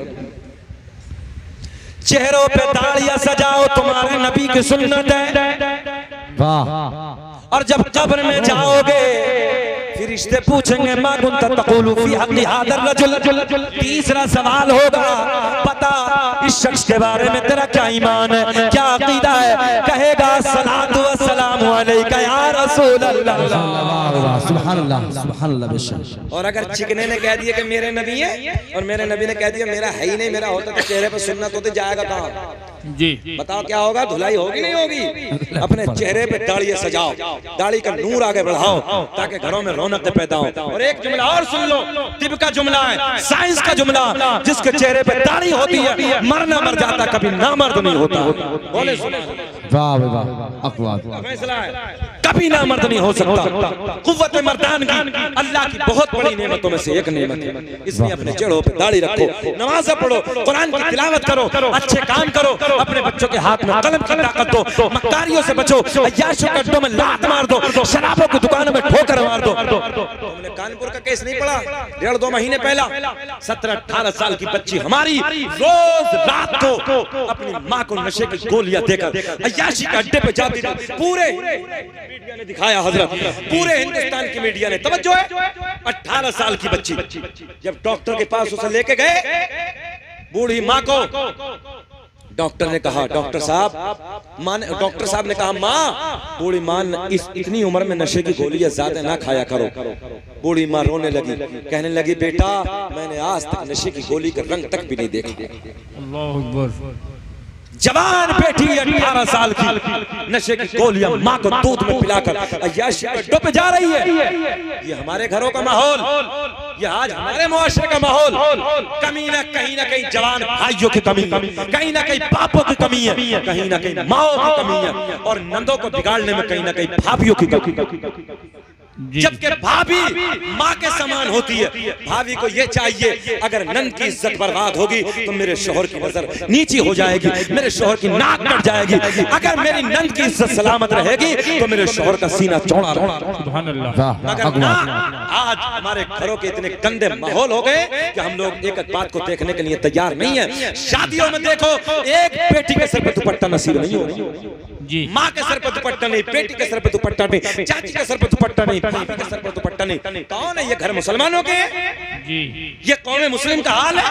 चेहरों पे दाढ़ियां सजाओ, तुम्हारे नबी की सुन्नत है। वाह। और जब कब्र में जाओगे फरिश्ते पूछेंगे मा कुंत तक़ूलु फी हक़्क़ि हाज़ा रजुल। तीसरा सवाल होगा, पता इस शख्स के बारे में तेरा क्या ईमान है, क्या अकीदा है? कहेगा सलातु व सलामु अलैका या रसूल अल्लाह। सुभान अल्लाह सुभान अल्लाह बेशक। और अगर चिकने ने कह दिया कि मेरे नबी है, और मेरे नबी ने कह दिया मेरा है ही नहीं, मेरा होता तो चेहरे पे सुन्नत होती, जाएगा कहाँ? जी बताओ क्या होगा? धुलाई होगी नहीं होगी? अपने चेहरे पे दाढ़ी सजाओ, दाढ़ी का नूर आगे बढ़ाओ ताकि घरों में रौनक पैदा हो। और एक जुमला और सुन लो, तिब का जुमला है, साइंस का जुमला, जिसके चेहरे पे दाढ़ी होती है मरना मर जाता, कभी नामर्द नहीं होता। बोले वाह वाह अकबर। फैसला है, कभी नामर्द नहीं हो सकता। कुव्वत मर्दान की अल्लाह की बहुत बड़ी नेमतों में से एक नेमत है, इसलिए अपने चेहरों पे दाढ़ी रखो, नमाज़ पढ़ो, कुरान की तिलावत करो, अच्छे काम करो, अपने बच्चों के हाथ में कलम की ताकत दो, मक्कारियों से बचो, अय्याशों के अड्डों में लात मार दो, शराबों की दुकानों में ठोकर मार दो। तुमने कानपुर का केस नहीं पढ़ा? 1.5-2 महीने पहला 17-18 साल की बच्ची हमारी रोज रात को अपनी माँ को नशे की गोलियां देकर अय्याशी के अड्डे पे जाती थी। पूरे मीडिया ने दिखाया हजरत, पूरे हिंदुस्तान की मीडिया ने, तवज्जो है, 18 साल की बच्ची जब डॉक्टर के पास उसे लेके गए, बूढ़ी माँ को डॉक्टर ने कहा, डॉक्टर साहब ने कहा माँ, बूढ़ी माँ इतनी उम्र में नशे की गोलियां ज्यादा ना खाया करो। बूढ़ी माँ रोने लगी, कहने लगी बेटा मैंने आज तक नशे की गोली का रंग तक भी नहीं देखा। अल्लाहु अकबर। जवान बेटी 18 साल की नशे की गोलियां माँ को दूध में पिलाकर अय्याशी के अड्डों पे जा रही है। ये हमारे घरों का माहौल, ये आज हमारे मुआशरे का माहौल। कहीं ना कहीं जवान भाइयों की कमी, कहीं ना कहीं बापों की कमी है, कहीं ना कहीं माओ की कमी है, और नंदों को बिगाड़ने में कहीं ना कहीं भाभियों की कमी। जबकि भाभी माँ के समान होती है। भाभी को ये चाहिए अगर नंद की इज्जत बर्बाद होगी तो मेरे शोहर की नजर नीची हो जाएगी, मेरे शोहर की नाक कट जाएगी। अगर मेरी नंद की इज्जत सलामत रहेगी तो मेरे शोहर का सीना चौड़ा रहेगा। मगर ना, आज हमारे घरों के इतने गंदे माहौल हो गए कि हम लोग एक बात को देखने के लिए तैयार नहीं है। शादियों में देखो, एक बेटी के सर पर दुपट्टा नसीब नहीं हो, माँ के सर पर दुपट्टा नहीं, बेटी के सर पर दुपट्टा नहीं, चाची के सर पर दुपट्टा नहीं, भाभी के सर पर दुपट्टा नहीं। कौन है ये? घर मुसलमानों के, ये कौम मुस्लिम का हाल है।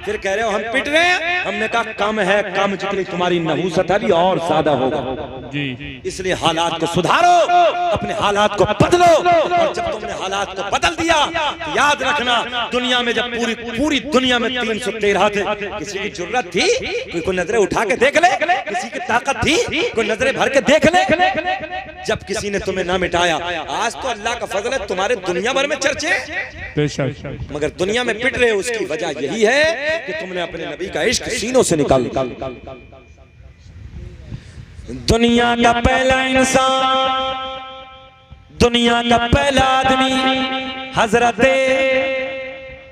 फिर कह रहे हो हम पिट रहे हैं। हमने कहा कम है, कम जितनी तुम्हारी नहूसत है भी और ज्यादा होगा जी। इसलिए हालात को सुधारो, अपने हालात को बदलो, और जब तुमने हालात को बदल दिया तो याद रखना दुनिया में जब पूरी दुनिया में 313 थे, किसी की जरूरत थी कोई नजरें उठा के देख ले, किसी की ताकत थी कोई नजरें भर के देख ले, जब किसी ने तुम्हें ना मिटाया। आज तो अल्लाह का फजल है तुम्हारे दुनिया भर में चर्चे, मगर दुनिया में पिट रहे हो उसकी वजह यही है कि तुमने अपने नबी का इश्क सीनों से निकाल। दुनिया का पहला इंसान, दुनिया का पहला आदमी हजरत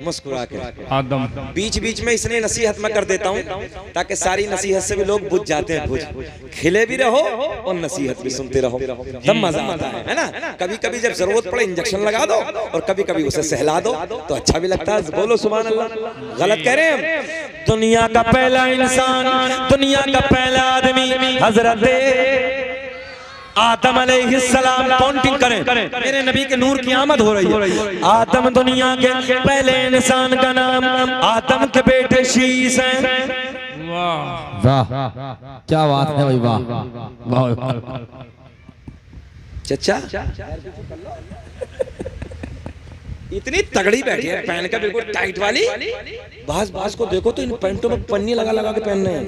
मुस्कुरा के आदम। बीच बीच में इसलिए नसीहत मैं कर देता हूँ ताकि सारी नसीहत से भी लोग बुझ जाते हैं, बुझ खिले भी रहो और नसीहत भी सुनते रहो, तब मजा आता है ना। कभी कभी जब जरूरत पड़े इंजेक्शन लगा दो और कभी कभी उसे सहला दो तो अच्छा भी लगता है। बोलो सुभान अल्लाह। गलत कह रहे हैं हम। दुनिया का पहला इंसान, दुनिया का पहला आदमी हजरत आदम अलैहिस्सलाम। काउंटिंग करें, मेरे नबी के नूर की आमद हो रही है। आदम दुनिया के पहले इंसान का नाम, आदम के बेटे शीश हैं। वाह वाह क्या बात है भाई, वाह वाह। चचा इतनी तगड़ी बैठी है, पहन कर बिल्कुल टाइट वाली। बास को देखो तो इन पैंटों में पन्नी लगा लगा के पहन रहे हैं,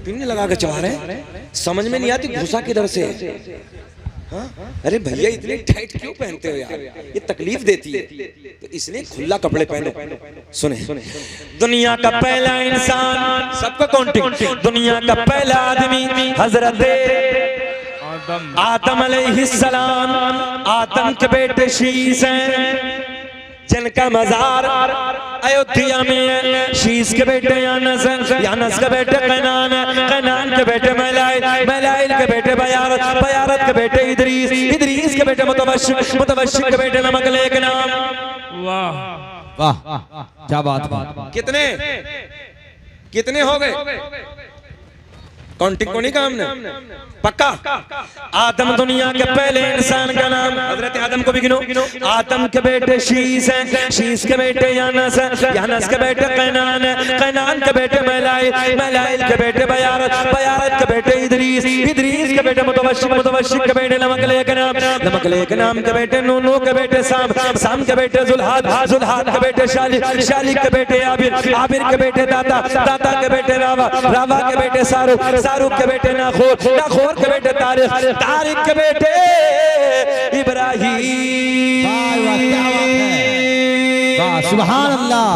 पिन्नी लगा के चढ़ा रहे हैं, समझ में नहीं आती घुसा किधर से। हाँ? अरे भैया इतनी टाइट क्यों पहनते हो यार, ये तकलीफ देती है, तो इसलिए खुला कपड़े पहनो। सुने, दुनिया का पहला इंसान, सबका काउंटिंग, दुनिया का पहला आदमी हजरत आदम अलैहिस्सलाम। आदम के बेटे शीश हैं जिनका मजार अयोध्या में है। शीश के बेटे यानस, यानस के बेटे कैनान, कैनान के बेटे मैलाइल, मैलाइल के बेटे बयारत, बयारत के बेटे इदरीस, इदरीस के बेटे मुतवश्शिक, मुतवश्शिक के बेटे नमकलेक नाम। वाह वाह क्या बात है। कितने कितने हो गए? काउंटिंग को नहीं कहा हमने, पक्का। आदम दुनिया के पहले इंसान का नाम, हजरत आदम को भी गिनो। आदम के बेटे शीश हैं, शीश के बेटे यानस, यानस के बेटे कैनान, कैनान के बेटे मैलाइल, मैलाइल के बेटे बयारत, बयारत के बेटे इदरीस, इदरीस के बेटे मुतवश्शिक, मुतवश्शिक के बेटे नमकलेक नाम, नमकलेक नाम के बेटे नूनू के बेटे साम, साम के बेटे जुल्हाद, जुल्हाद के बेटे शालिक, शालिक के बेटे आबिर, आबिर के बेटे दाता, दाता के बेटे रावा, रावा के बेटे सारुक, सारुक के बेटे नाखोर, नाखोर के बेटे तारिक, तारिक के बेटे इब्राहिम। सुभान अल्लाह।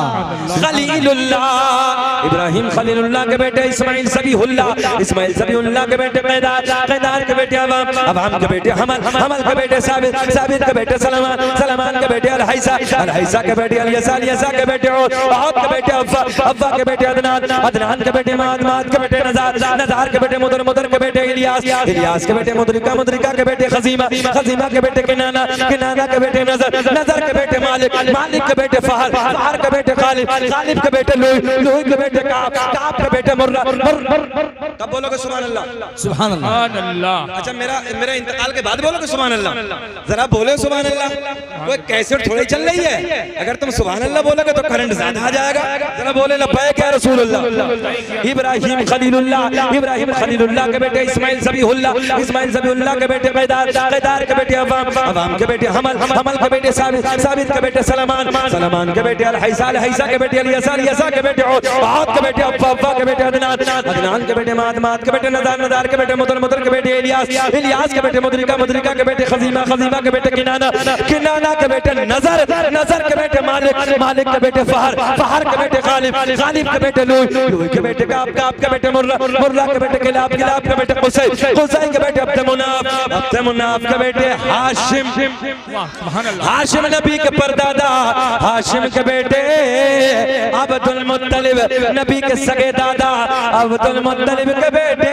खलीलुल्लाह, इब्राहिम खलीलुल्लाह के बेटे इस्माइल सबीहुल्लाह, इस्माइल सबीहुल्लाह के बेटे कैदार, कैदार के बेटे अवाम, अवाम के बेटे हमल, हमल के बेटे साबित, साबित के बेटे सलमान, सलमान के बेटे अलहैसा, अलहैसा के बेटे अलियसा, अलियसा के बेटे औद, औद के बेटे अव्वा, अव्वा के बेटे अदनान, अदनान के बेटे माद, माद के बेटे नजार, नजार के बेटे मुदर, मुदर के बेटे इलियास, इलियास के बेटे मुदरिका, मुदरिका के बेटे खजीमा, खजीमा के बेटे किनाना, किनाना के बेटे नजर, नजर के बेटे मालिक, मालिक के बेटे फहर, फहर के बेटे खालिद, खालिद के बेटे लूई, लूई के बेटे काब, काब के बेटे मुर्रा, तब बोलोगे सुभान अल्लाह। सुभान अल्लाह। अच्छा मेरा इंतकाल के बाद बोलोगे सुभान अल्लाह, जरा बोले सुभान अल्लाह। कोई कैसेट थोड़ी चल रही है, अगर तुम सुभान अल्लाह बोलोगे तो करंट ज्यादा आ जाएगा। जरा बोले लब्बैक या रसूल अल्लाह। इब्राहिम खलीलुल्लाह, इब्राहिम खलीलुल्लाह के बेटे इस्माइल सबीहुल्लाह, इस्माइल सबीहुल्लाह के बेटे कैदार, कैदार के बेटे अवाम, अवाम के बेटे हमल, हमल के बेटे साबित, साबित के बेटे सलमान, सलमान के बेटे अलहैसा, अलहैसा के बेटे अलियसा, अलियसा के बेटे औद, औद के बेटे अव्वा, अव्वा के बेटे अदनान, अदनान के बेटे माद, माद के बेटे नजार, नजार के बेटे मुदर, मुदर के बेटे इलियास, इलियास के बेटे मुदरिका, मुदरिका के बेटे खजीमा, खजीमा के बेटे किनाना, किनाना के बेटे नजर, नजर के बेटे मालिक, मालिक के बेटे फहर, फहर के बेटे खालिद, खालिद के बेटे लूई, लूई के बेटे काब, काब के बेटे मुर्रा, मुर्रा के बेटे किलाब, किलाब के बेटे कुसै, कुसै के बेटे अब्दमुनाफ, अब्दमुनाफ के बेटे हाशिम, हाशिम नबी के परदादा, हाशिम के बेटे अब्दुल मुत्तलिब, नबी के सगे दादा अब्दुल मुत्तलिब के बेटे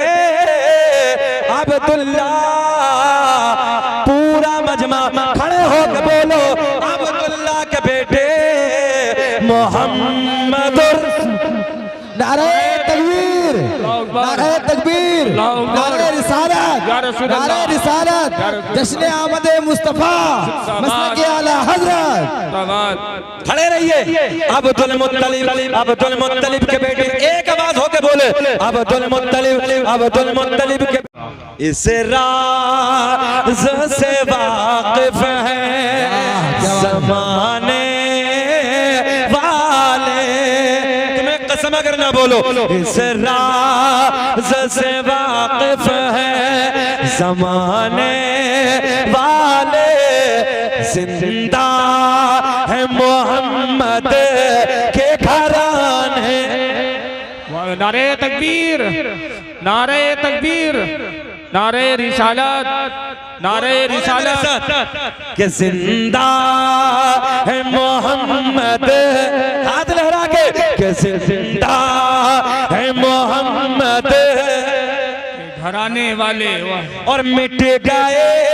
अब्दुल्ला। पूरा मजमा खड़े हो के बोलो अब्दुल्ला के बेटे मोहम्मद। नारे तकबीर, अकबर। नारे तकबीर, अल्लाहु अकबर। नारे रिसालत, या रसूल अल्लाह। नारे रिसालत, या रसूल अल्लाह। जश्न आमद मुस्तफा, मसलक आला हजरत। जिंदाबाद। खड़े रहिए। अब्दुल मुत्तलिब के बेटे एक आवाज होके बोले अब्दुल मुत्तलिब के इस राज से वाकिफ है ज़माने वाले। तुम्हें कसम अगर ना बोलो इस राज से वाकिफ है ज़माने वाले। जिंदा है मोहम्मद के घराने। नारे तकबीर, नारे तकबीर, नारे रिसालत, नारे रिसालत। कि जिंदा है मोहम्मद, हाथ लहरा के कि जिंदा है मोहम्मद घराने वाले। और मिट गए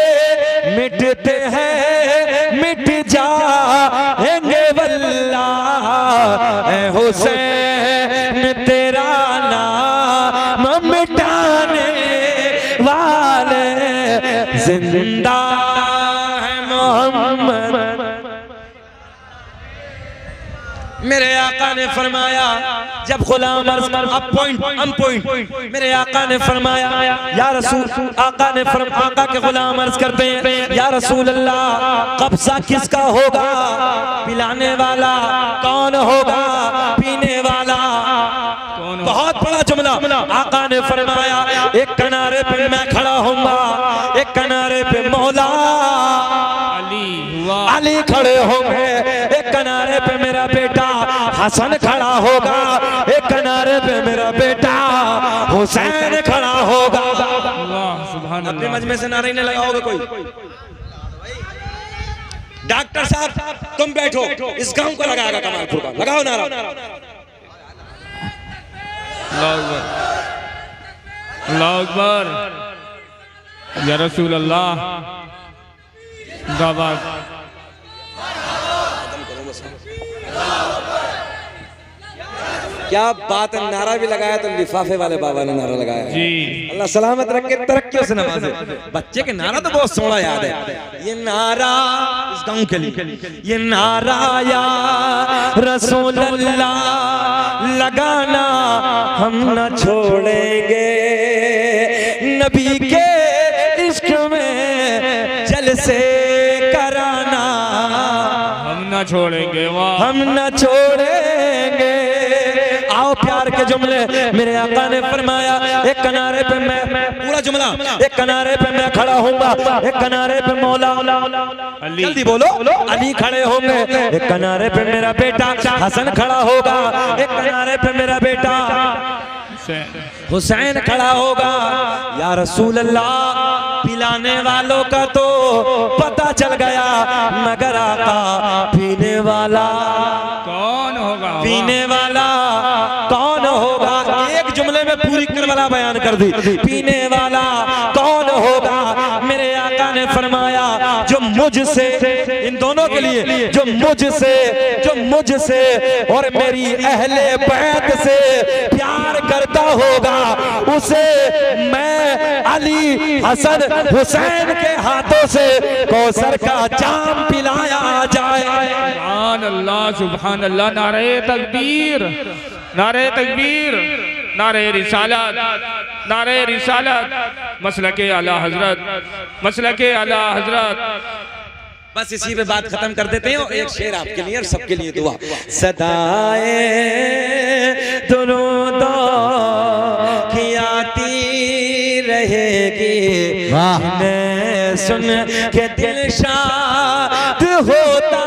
मिटते हैं मिट जाएंगे वल्लाह ऐ हुसैन तेरा नाम मिटाने वाले। जिंदा है मोहम्मद। मेरे आका ने फरमाया जब गुलाम अर्ज़ मेरे आका ने फरमाया या रसूल, आका के गुलाम अर्ज़ करते हैं या रसूल अल्लाह कब्ज़ा किसका होगा? पिलाने वाला कौन होगा? पीने वाला कौन? बहुत बड़ा जुमला। आका ने फरमाया एक किनारे पे मैं खड़ा होऊंगा, एक किनारे पे मौला अली खड़े होंगे, एक किनारे पे मेरा बेटा हसन खड़ा होगा, एक किनारे पे मेरा बेटा हुसैन खड़ा होगा। अपने मजमे से नारे नहीं लगाओगे कोई? डॉक्टर साहब तुम बैठो, इस गांव को लगाएगा कमालपुर का, लगाओ नारा। अल्लाहु अकबर। या रसूल अल्लाह। जिंदाबाद। क्या बात है, नारा भी लगाया तो लिफाफे वाले बाबा ने नारा लगाया जी। अल्लाह सलामत रखे, तरक्कियों से नवाजे। बच्चे के नारा तो बहुत सोना याद है। ये नारा इस गांव के लिए, ये नारा या रसूल अल्लाह लगाना हम न छोड़ेंगे, नबी के इश्क में जलसे कराना हम न छोड़ेंगे, हम न छोड़ेंगे। आओ प्यार के जुमले। मेरे आका ने फरमाया एक किनारे पे मैं पूरा जुमला, एक किनारे पे मैं खड़ा होऊंगा, एक किनारे पे मौला अली, जल्दी बोलो अली खड़े होंगे, एक किनारे पे मेरा बेटा हसन खड़ा होगा, एक किनारे पे मेरा बेटा हुसैन खड़ा होगा। या रसूल अल्लाह पिलाने वालों का तो पता चल गया, मगर आका पीने वाला कौन होगा? पीने वाला कौन होगा? एक जुमले में पूरी करबला बयान कर दी। पीने वाला कौन होगा? मेरे आका ने फरमाया जो मुझसे, इन दोनों के लिए, जो मुझसे और मेरी अहले बैत से प्यार करता होगा उसे मैं अली हसन हुसैन के हाथों से कौसर का जाम पिलाया जाए। सुभान अल्लाह, सुभान अल्लाह। नारे तकबीर, नारे तकबीर, नारे रिसालत, नारे रिसालत। मसलके आला हजरत, मसलके आला हजरत। बस इसी पे बात खत्म कर देते हैं। और एक शेर आपके लिए और सबके लिए दुआ। सदाए दुरूदो की आती रहेगी, जिन्हें सुन के दिल शाद होता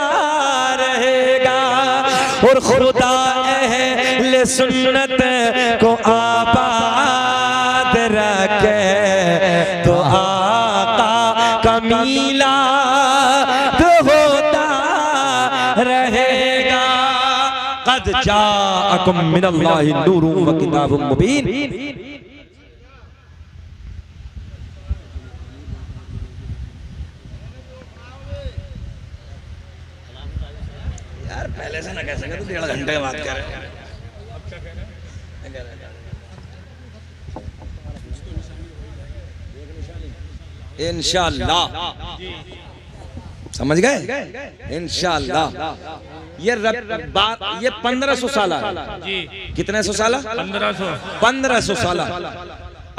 रहेगा, और खुदा अहले सुन्नत को आबाद रखे तो आका का मीलाद होता रहेगा। कद जाअकुम मिनल्लाहि नूरुन व किताबुम मुबीन। यार पहले से ना कह सके तो 1.5 घंटे बात कर रहे हैं। इंशाअल्लाह, समझ गए? इंशाअल्लाह। ये 1500 साल है जी। कितने सौ साल? 1500 साल।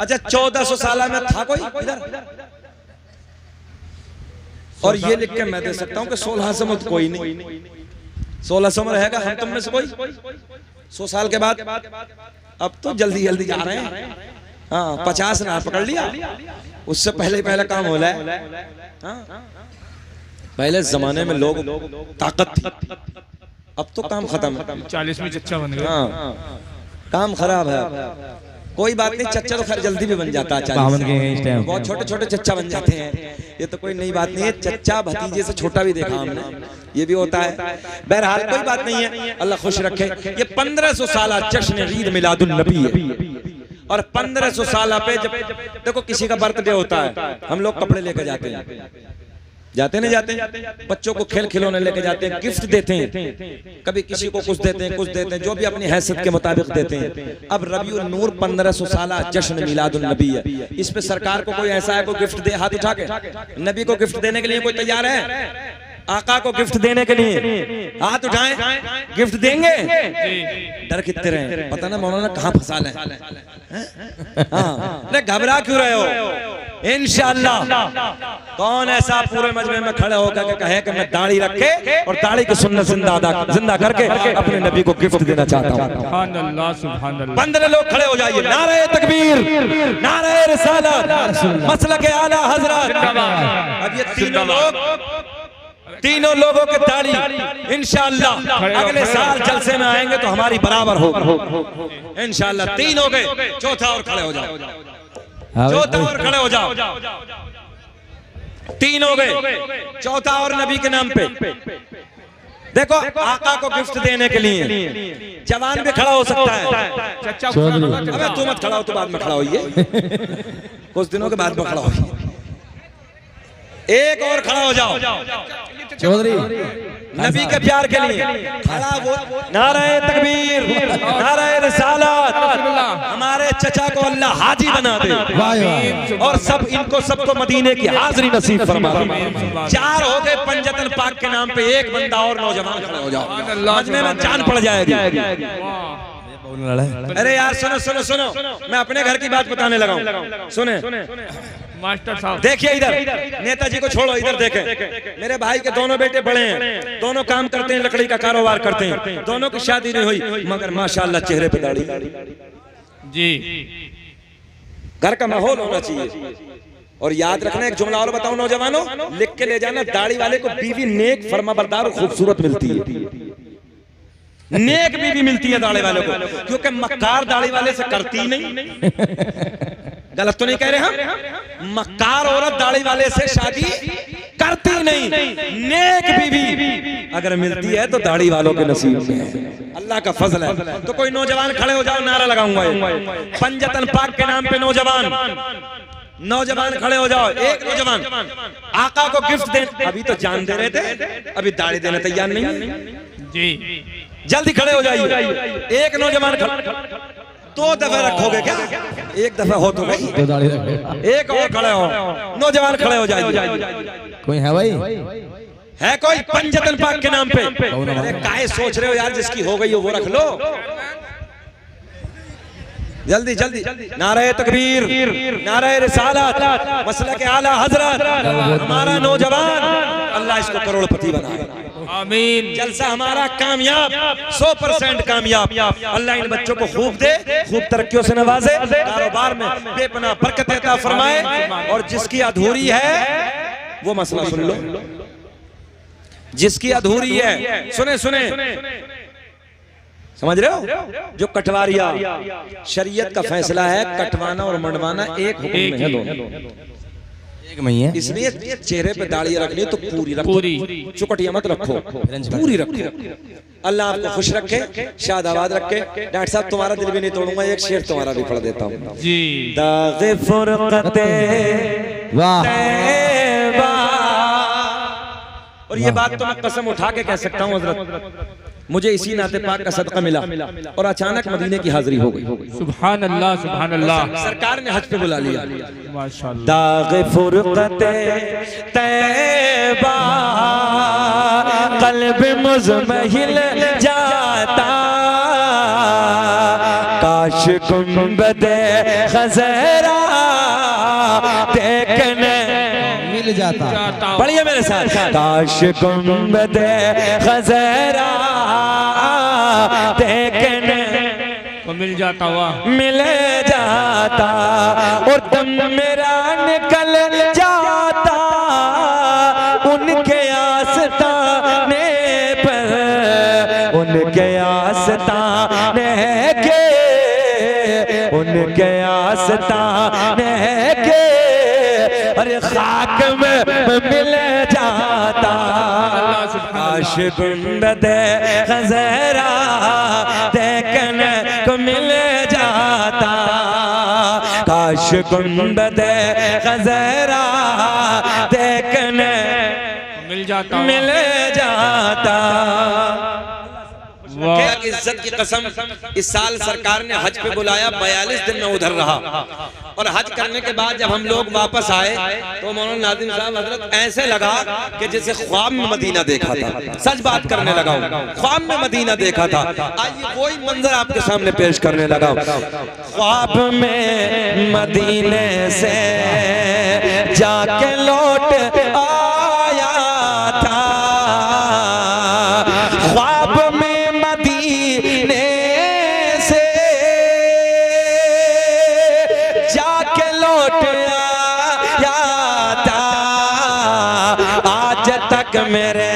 अच्छा 1400 साल में था कोई इधर? और ये लिख के मैं दे सकता हूँ कि 1600 में तो कोई नहीं, 1600 में रहेगा हम तुम में से कोई 100 साल के बाद। अब तो जल्दी जल्दी जा रहे हैं। हाँ 50 ना पकड़ लिया, उससे पहले पहले काम हो रहा है। हाँ? पहले जमाने में लोग ताकत थी, अब तो काम खत्म। 40 में चच्चा बन गया। हाँ काम खराब है। कोई बात नहीं, चच्चा तो खैर जल्दी भी बन जाता है। 40 से बहुत छोटे छोटे चच्चा बन जाते हैं, ये तो कोई नई बात नहीं है। चच्चा भतीजे से छोटा भी देखा हमने, ये भी होता है। बहरहाल कोई बात नहीं है, अल्लाह खुश रखे। ये 1500 साल जश्न ईद मिलादुन नबी है। और 1500 साल पे जब देखो किसी का बर्थडे होता है, हम लोग कपड़े लेके जाते हैं, जाते नहीं जाते, बच्चों को खेल खिलौने लेके जाते हैं, गिफ्ट देते हैं, कभी किसी को कुछ देते हैं, कुछ देते हैं, जो भी अपनी हैसियत के मुताबिक देते हैं। अब रबीउल नूर 1500 साल जश्न मिलादुन नबी है, इस पे सरकार को कोई ऐसा है कोई गिफ्ट दे हाथ उठा के? नबी को गिफ्ट देने के लिए कोई तैयार है? आका को गिफ्ट देने के लिए हाथ उठाएं, गिफ्ट देंगे? डर कितने रहे, पता ना मौलाना कहाँ फंसा ले। अरे घबरा क्यों रहे हो? इंशाअल्लाह कौन ऐसा पूरे मजमे में खड़े होकर के कहे कि मैं दाढ़ी रखे और दाढ़ी की सुन्नत जिंदा करके अपने नबी को गिफ्ट देना चाहता हूँ? सुभान अल्लाह, सुभान अल्लाह। 15 लोग खड़े हो जाइए। नारे तकबीर, नारे रिसालत, मसलक आला हजरत। अब ये तीनों लोगों की दाढ़ी इंशाअल्लाह अगले साल जलसे में आएंगे तो हमारी बराबर होगी इंशाअल्लाह। 3 हो गए, चौथा और खड़े हो जाओ, चौथा और खड़े हो जाओ। 3 हो गए, चौथा और नबी के नाम पे। देखो आका को गिफ्ट देने के लिए जवान भी खड़ा हो सकता है। अबे तू मत खड़ा हो, तो बाद में खड़ा होइए, कुछ दिनों के बाद में खड़ा होइए। एक और खड़ा हो जाओ चौधरी, नबी के प्यार के लिए खड़ा वो। नारे तकबीर, नारे रिसालत। हमारे चचा को अल्लाह हाजी बना दे और इनको सबको मदीने की हाजिरी नसीब फरमा दे। 4 हो गए पंजतन पाक के नाम पे, एक बंदा और नौजवान खड़ा हो जाओ, मजमे में जान पड़ जाएगी। अरे यार सुनो सुनो सुनो, मैं अपने घर की बात बताने लगा हूँ, सुने मास्टर साहब। देखिए इधर, नेताजी को छोड़ो, इधर देखें। मेरे भाई के दोनों बेटे बड़े हैं, दोनों काम करते हैं, लकड़ी का कारोबार करते हैं, दोनों की शादी नहीं हुई, मगर माशाल्लाह चेहरे पे दाढ़ी जी। घर का माहौल होना चाहिए। और याद रखना एक जुमला और बताऊं नौजवानों, लिख के ले जाना, दाढ़ी वाले को बीवी नेक, फर्माबरदार और खूबसूरत मिलती है। नेक बीवी मिलती है दाढ़ी वाले को, क्योंकि मक्कार दाढ़ी वाले से करती नहीं। गलत तो नहीं कह रहे हम? मक्कार औरत दाढ़ी वाले से शादी करती नहीं। नेक बीवी अगर मिलती है तो दाढ़ी वालों के नसीब में है, अल्लाह का फजल है। तो कोई नौजवान खड़े हो जाओ, नारा लगाऊंगा पंजतन पाक के नाम पे। नौजवान खड़े हो जाओ। एक नौजवान आका को गिफ्ट दे, अभी तो जान दे रहे थे, अभी दाढ़ी देने तैयार नहीं जी। जल्दी खड़े हो जाइए। एक नौजवान 2 दफे रखोगे क्या? एक दफा हो तो गई, एक और खड़े हो। नौजवान खड़े हो जाइए। कोई है भाई? है कोई पंजतन पाक के नाम पे? अरे काहे सोच रहे हो यार, जिसकी हो गई हो वो रख लो। जल्दी जल्दी। नारे तकबीर, नारे रिसालत, मसलक आला हजरत। हमारा नौजवान अल्लाह इसको करोड़पति बनाए, आमीन। जलसा हमारा कामयाब, 100% कामयाब। अल्लाह इन बच्चों को खूब दे, खूब तरक्कियों से नवाजे, कारोबार में बेपनाह बरकत अता फरमाए। और जिसकी अधूरी है वो मसला सुन लो, जिसकी अधूरी है सुने सुने, समझ रहे हो? जो कटवारिया, शरीयत का फैसला है कटवाना और मंडवाना एक हुक्म में है, दोनों एक में ही है। इसलिए चेहरे पे दाढ़ी रखनी तो पूरी रखो, चुकटिया मत रखो, पूरी रखो। अल्लाह आपको खुश रखे, शादाबाद रखे। डॉक्टर साहब तुम्हारा दिल भी नहीं तोड़ूंगा, एक शेर तुम्हारा भी पढ़ देता हूँ जी। दाग़े फुरक़ते वाह, और ये बात तो मैं कसम उठा के कह सकता हूँ हजरत, मुझे इसी नाते पाक का सदका मिला और अचानक मदीने की हाजिरी हो गई। सुभान अल्लाह, सुभान अल्लाह। सरकार ने हज पे बुला लिया। माशाअल्लाह। दाग फुरकते तैबा कल्ब मुज़महिल जाता, काश गुंबदे खज़रा देखने मिल जाता। पढ़िए मेरे साथ, काश गुंबदे खज़रा देखने तो मिल जाता, वाह मिल जाता, और दम मेरा निकल जाता उनके आस्ताने पर, उनके आस्ताने के, उनके आस्ताने के, अरे खाक में मिल जाता, काश गुंबदे खज़रा देखने को मिल जाता, काश गुंबदे खज़रा देखने मिल जाता, मिल जाता। वाह। क्या इज्जत की कसम, इस साल सरकार ने हज पे बुलाया, 42 दिन में उधर रहा, और हज करने के बाद जब हम लोग वापस आए तो मौलाना नाज़िम साहब हजरत ऐसे लगा कि जैसे ख्वाब में मदीना देखा था। सच बात करने लगा हूं, ख्वाब में मदीना देखा था। आइए वही मंजर आपके सामने पेश करने लगा हूं। ख्वाब में मदीने से जाके लौट आया था, ख्वाब में मदीने से जाके लौट आया था, आज तक मेरे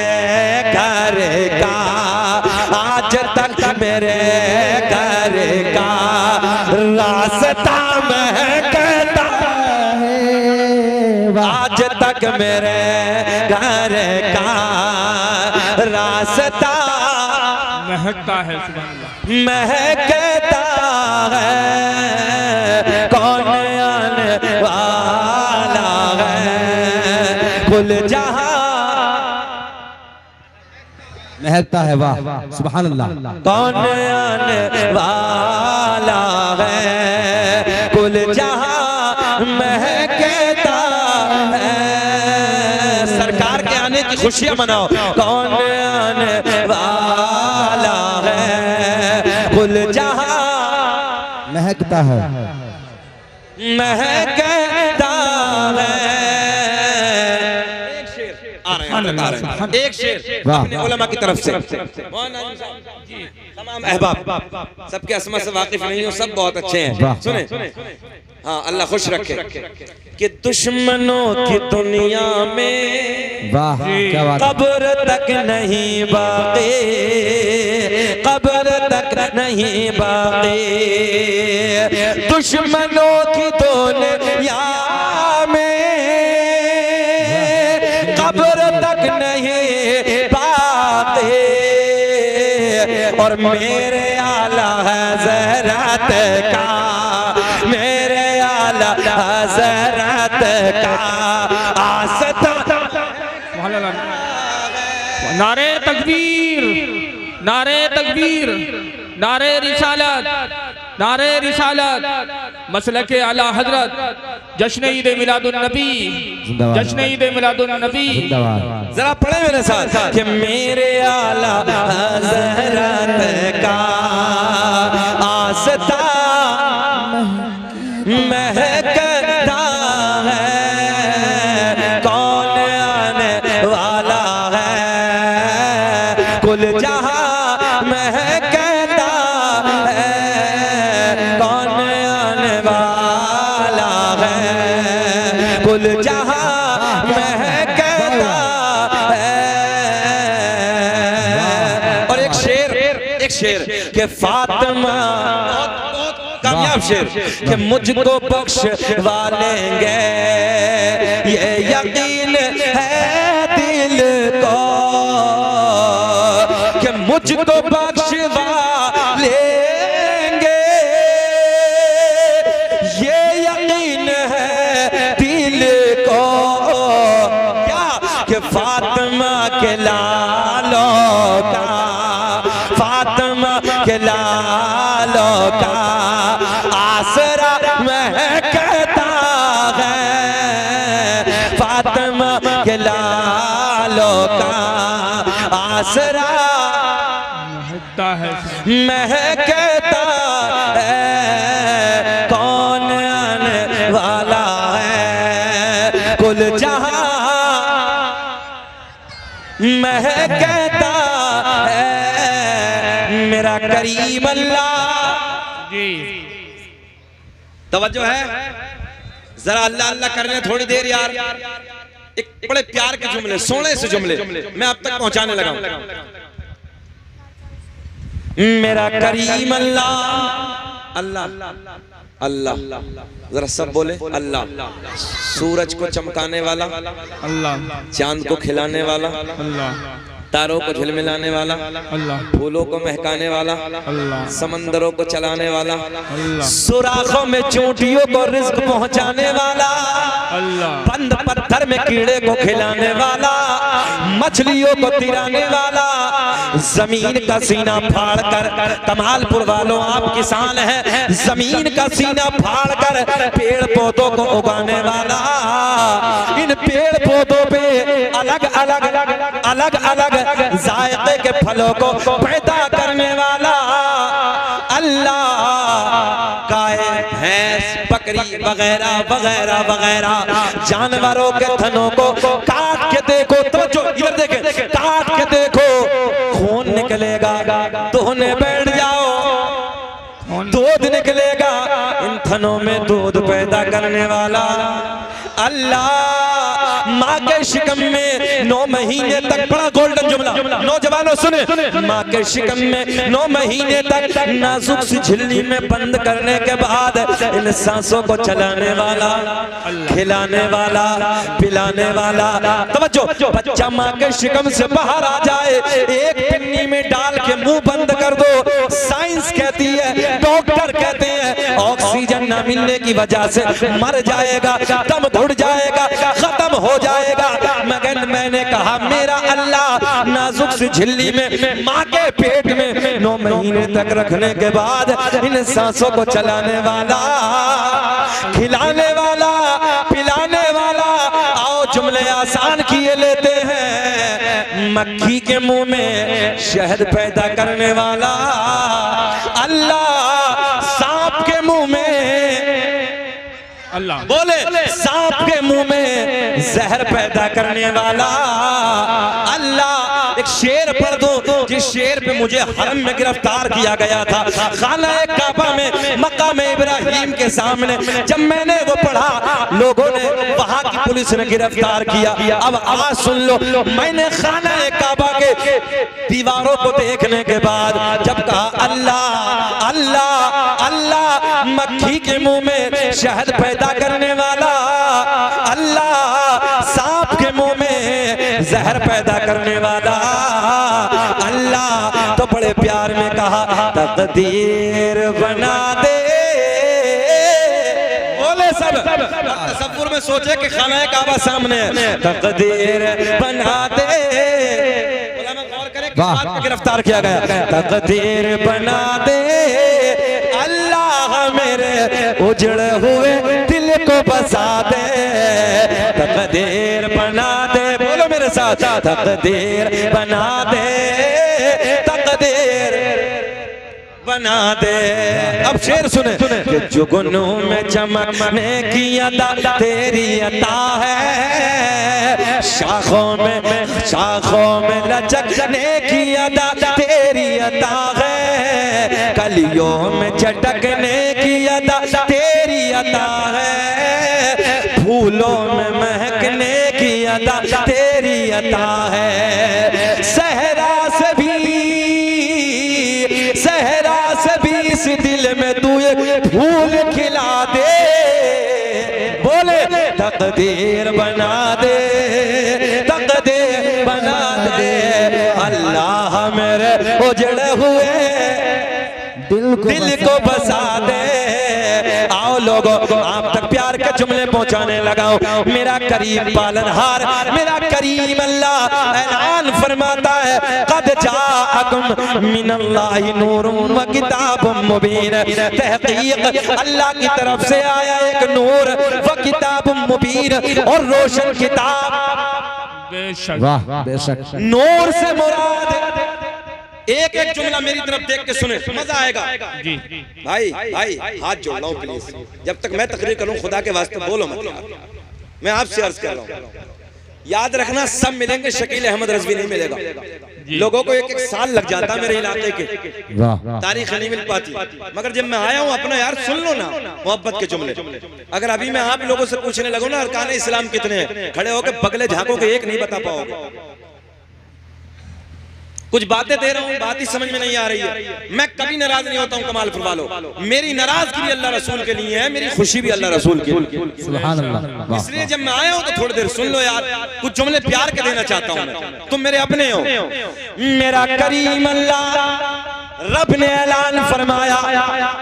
घर का, आज तक मेरे घर का रास्ता महकता है, आज तक मेरे घर का रास्ता महकता है। सुभान अल्लाह। महकता है, कौन आने वाला है, कुल जहां महकता है, वाह सुभान अल्लाह। कौन आने वाला है, कुल जहां महकता है, सरकार के आने की खुशियां मनाओ, कौन आने वाला है, कुल जहां महकता है, महकता है। एक शेर अपने उलमा की तरफ से, तमाम अहबाब सबके अस्मा से वाकिफ नहीं हो, सब बहुत अच्छे हैं, सुने। हाँ, अल्लाह खुश रखे कि दुश्मनों की दुनिया में वाह क्या बात है। कब्र तक नहीं बाक़ी, कब्र तक नहीं बाक़ी, दुश्मनों की दुनिया में कब्र तक नहीं बाक़ी, और मेरे आला हज़रत का, मेरे आला हज़रत का आस्था। नारे तकबीर, नारे तकबीर, नारे रिसालत, नारे रिसालत, मसलके आला हजरत, जश्न ईद मिलादुन नबी, जश्न ईद मिलादुन नबी। जरा पढ़े मेरे साथ कि मेरे आला हज़रत का आस्था महकता है, कौन आने वाला है, कुल जहां महकता है, कौन आने वाला है, कुल जहां महकता है। और एक शेर के फातिमा, कामयाब शेर कि मुझको बख्शवा लेंगे, ये यकीन है दिल को कि मुझको बख्शवा लेंगे, ये यकीन है दिल को, क्या कि फातिमा के के लालों का आसरा महकता है, फातिमा के लालों का आसरा महकता है। कौन आने वाला है कुल जहां महकता है मेरा करीम अल्लाह। जी तवज्जो है जरा, अल्लाह अल्लाह करने थोड़ी देर यार। एक बड़े प्यार के जुमले, सोने से जुमले मैं अब तक पहुंचाने लगा हूं। मेरा करीम अल्लाह, अल्लाह अल्लाह, जरा सब बोले अल्लाह। सूरज को चमकाने वाला अल्लाह, चांद को खिलाने वाला अल्लाह, तारों को झिलमिलाने वाला अल्लाह, फूलों को महकाने वाला अल्लाह, समंदरों को चलाने वाला अल्लाह, सुराखों में चोटियों को रिज्क पहुंचाने वाला अल्लाह, बंद पत्थर में कीड़े को खिलाने वाला मछलियों को तिराने वाला जमीन का सीना फाड़ कर, कमालपुर वालों आप किसान हैं, जमीन का सीना फाड़ कर पेड़ पौधों को उगाने वाला, इन पेड़ पौधों पे अलग अलग अलग अलग जायके के फलों को पैदा करने वाला अल्लाह। गाय भैंस बकरी वगैरह वगैरह वगैरह जानवरों के थनों को काट के देखो, तो जो इधर देखे, काट के देखो खून निकलेगा, धोने बैठ जाओ दूध निकलेगा, इन थनों में दूध पैदा करने वाला अल्लाह। माँ के शिकम में 9 महीने तक, बड़ा गोल्डन जुमला नौजवानों सुने, माँ के शिकम में 9 महीने तक नाजुक सी झिल्ली में बंद करने के बाद इन सांसों को चलाने वाला, खिलाने वाला, पिलाने वाला। तवज्जो, बच्चा माँ के शिकम से बाहर आ जाए, एक पिन्नी में डाल के मुंह बंद कर दो, साइंस कहती है, डॉक्टर कहते हैं ऑक्सीजन न मिलने की वजह से मर जाएगा, दम घुट जाएगा, खत्म हो जाएगा। मगर मैंने कहा मेरा अल्लाह नाजुक सी झिल्ली में माँ के पेट में 9 महीने तक रखने के बाद इन सांसों को चलाने वाला, खिलाने वाला, पिलाने वाला। आओ जुमले आसान किए लेते हैं। मक्खी के मुंह में शहद पैदा करने वाला अल्लाह, सांप के मुंह में अल्लाह, बोले सांप के मुंह में जहर पैदा करने वाला अल्लाह। एक शेर पढ़ दो जिस शेर पे मुझे हरम में गिरफ्तार किया गया था, खाना काबा में, मक्का में इब्राहिम के सामने। जब मैंने वो पढ़ा लोगों ने, वहां की पुलिस ने गिरफ्तार किया। अब आवाज सुन लो, मैंने खाना काबा के दीवारों को देखने के बाद जब कहा अल्लाह अल्लाह अल्लाह, मक्खी के मुंह में शहद पैदा करने वाला अल्लाह, सांप के मुंह में जहर पैदा करने वाला अल्लाह, तो बड़े प्यार में कहा तकदीर बना दे। बोले सब तसव्वुर में सोचे कि खाना काबा सामने है, तकदीर बना दे। गिरफ्तार किया गया, तकदीर बना दे अल्लाह, मेरे उजड़े हुए दिल को बसा दे, तकदीर बना दे। बोलो मेरे साथ, तकदीर बना दे, तकदीर बना दे। अब शेर सुने, कि जुगनू में चमकने की अदा तेरी अता है, शाखों में लचकने की अदा तेरी अता है, कलियों में चटकने की अदा तेरी अता है, फूलों में महकने की अदा तेरी अता है। सहरा से भी इस दिल में तू एक फूल खिला दे। बोले तकदीर बना दे, तकदीर बना दे अल्लाह, मेरे उजड़े हुए दिल को बसा दे। आओ लोगों, आप तक प्यार के जुमले पहुंचाने लगा हूं। मेरा करीम पालनहार, मेरा करीम अल्लाह ऐलान फरमाता है, कद जाअकुम मिनल्लाहि नूरुन व किताबुम मुबीन। तहकीक अल्लाह की तरफ से आया एक नूर व किताबुम मुबीन, और रोशन किताब। बेशक वाह बेशक। नूर से मुराद, एक एक जुमला मेरी तरफ देख के सुने, मजा आएगा। जी भाई भाई हाथ जोड़ रहा हूं प्लीज, जब तक मैं तकरीर करूं खुदा के वास्ते बोलो मत यार। मैं आपसे अर्ज कर रहा हूं, याद रखना सब मिलेंगे, शकील अहमद रज़वी नहीं मिलेगा। लोगों को एक एक साल लग जाता मेरे इलाके के, वाह तारीख नहीं मिल पाती। मगर जब मैं आया हूं अपना, यार सुन लो ना मोहब्बत के जुमले। अगर अभी मैं आप लोगों से पूछने लगूं ना अरकान इस्लाम कितने हैं, खड़े होकर बगले झांकोगे, एक नहीं बता पाओगे। कुछ बातें दे रहा हूँ, बात ही समझ में नहीं आ रही है। मैं कभी नाराज नहीं होता हूँ कमालपुर वालों, मेरी नाराजगी भी अल्लाह रसूल के लिए है, मेरी खुशी भी अल्लाह रसूल के लिए। सुभान अल्लाह। इसलिए जब मैं आया हूँ तो थोड़ी देर सुन लो यार, कुछ जुमले प्यार के देना चाहता हूँ, तुम मेरे अपने हो। मेरा करीम अल्लाह रब ने ऐलान फरमाया,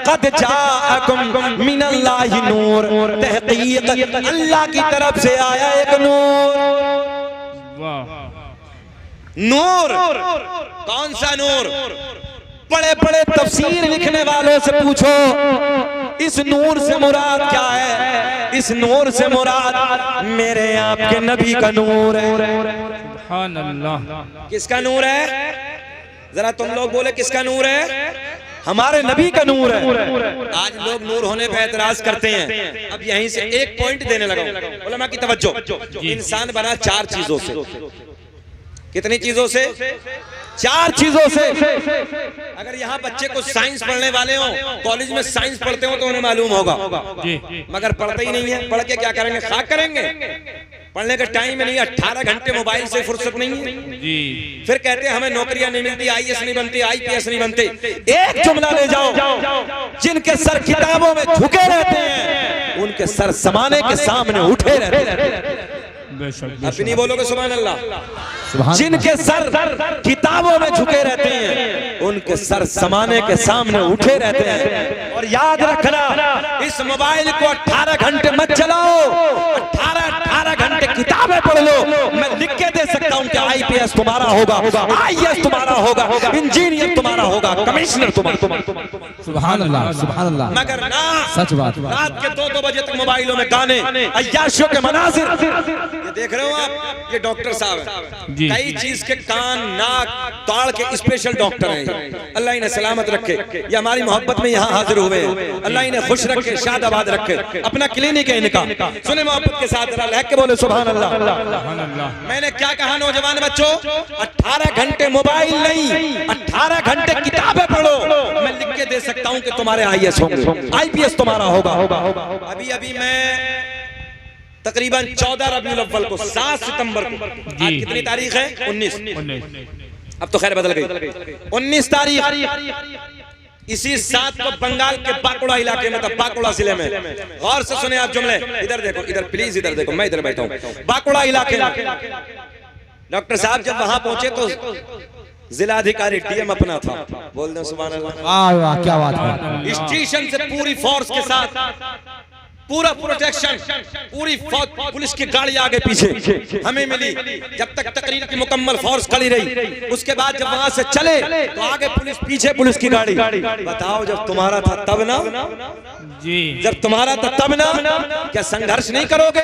कद जाअकुम मिनल्लाहि नूर। तहकीक अल्लाह की तरफ से आया एक नूर। वाह नूर, कौन सा नूर? बड़े बड़े तफसीर लिखने वालों से पूछो, इस नूर से मुराद क्या है? इस नूर से मुराद मेरे आपके नबी का नूर है। सुभान अल्लाह। किसका नूर है? जरा तुम लोग बोले किसका नूर है? हमारे नबी का नूर है। आज लोग नूर होने पे एतराज करते हैं। अब यहीं से एक पॉइंट देने लगा हूं, उलमा की तवज्जो। इंसान बना 4 चीजों से। कितनी चीजों से? 4 चीजों से। अगर यहाँ बच्चे को साइंस पढ़ने वाले हो, कॉलेज में साइंस पढ़ते हो तो उन्हें मालूम होगा, मगर पढ़ते ही नहीं है। पढ़ के क्या करेंगे? खाक करेंगे। पढ़ने का टाइम नहीं, 18 घंटे मोबाइल से फुर्सत नहीं है जी। फिर कहते हैं हमें नौकरियां नहीं मिलती, IAS नहीं बनती, IPS नहीं बनते। एक जुमला ले जाओ, जिनके सर किताबों में झुके रहते हैं, उनके सर समाने के सामने उठे रहते हैं। अपनी बोलोगे सुभान अल्लाह। जिनके सर किताबों में झुके रहते हैं, उनके सर समाने के सामने उठे रहते हैं। और याद रखना, इस मोबाइल को 18 घंटे मत चलाओ, 18 घंटे किताबें पढ़ लो। मैं लिख के दे सकता हूँ कि IPS तुम्हारा होगा, IAS तुम्हारा होगा, इंजीनियर तुम्हारा होगा, कमिश्नर तुम्हारा। सुभान अल्लाह सुभान अल्लाह। मगर ना, सच बात। रात के 2-2 बजे तक मोबाइलों में गाने, अय्याशियों के मनाजिर। ये देख रहे हो आप, ये डॉक्टर साहब हैं, कई चीज के कान नाक ताड़ के स्पेशल डॉक्टर हैं। अल्लाह इन्हें सलामत रखे, ये हमारी मोहब्बत में यहाँ हाजिर हुए हैं। अल्लाह इन्हें खुश रखे, शादाबाद रखे। अपना क्लिनिक है इनका, सुने मोहब्बत के साथ, लहक के बोले सुभान अल्लाह। मैंने क्या कहा नौजवान बच्चों? 18 घंटे मोबाइल नहीं, 18 घंटे किताबें पढ़ो। मैं लिख के दे सकता हूँ कि तुम्हारे IAS होंगे, IPS तुम्हारा होगा। अभी मैं तकरीबन 14 रबीउल अव्वल को, 7 सितंबर को, आज कितनी तारीख है? 19। अब तो खैर बदल गई। 19 तारीख इसी 7 को बंगाल के बाकुड़ा इलाके में, बाकुड़ा जिले में, गौर से सुने आप जुमले। इधर देखो, इधर प्लीज इधर देखो, मैं इधर बैठा हूँ। बाकुड़ा इलाके में डॉक्टर साहब जब वहां पहुंचे तो जिलाधिकारी DM अपना था। बोल दो सुभान अल्लाह। वाह वाह क्या बात है। स्टेशन से पूरी फोर्स के साथ, पूरा प्रोटेक्शन, पूरी पुलिस की गाड़ी आगे पीछे हमें मिली। जब तक तकरीर की मुकम्मल फोर्स खड़ी रही, उसके बाद जब वहां से चले तो आगे पुलिस, पीछे पुलिस की गाड़ी। बताओ, जब तुम्हारा था तब ना जी, जब तुम्हारा था तब ना, क्या संघर्ष नहीं करोगे?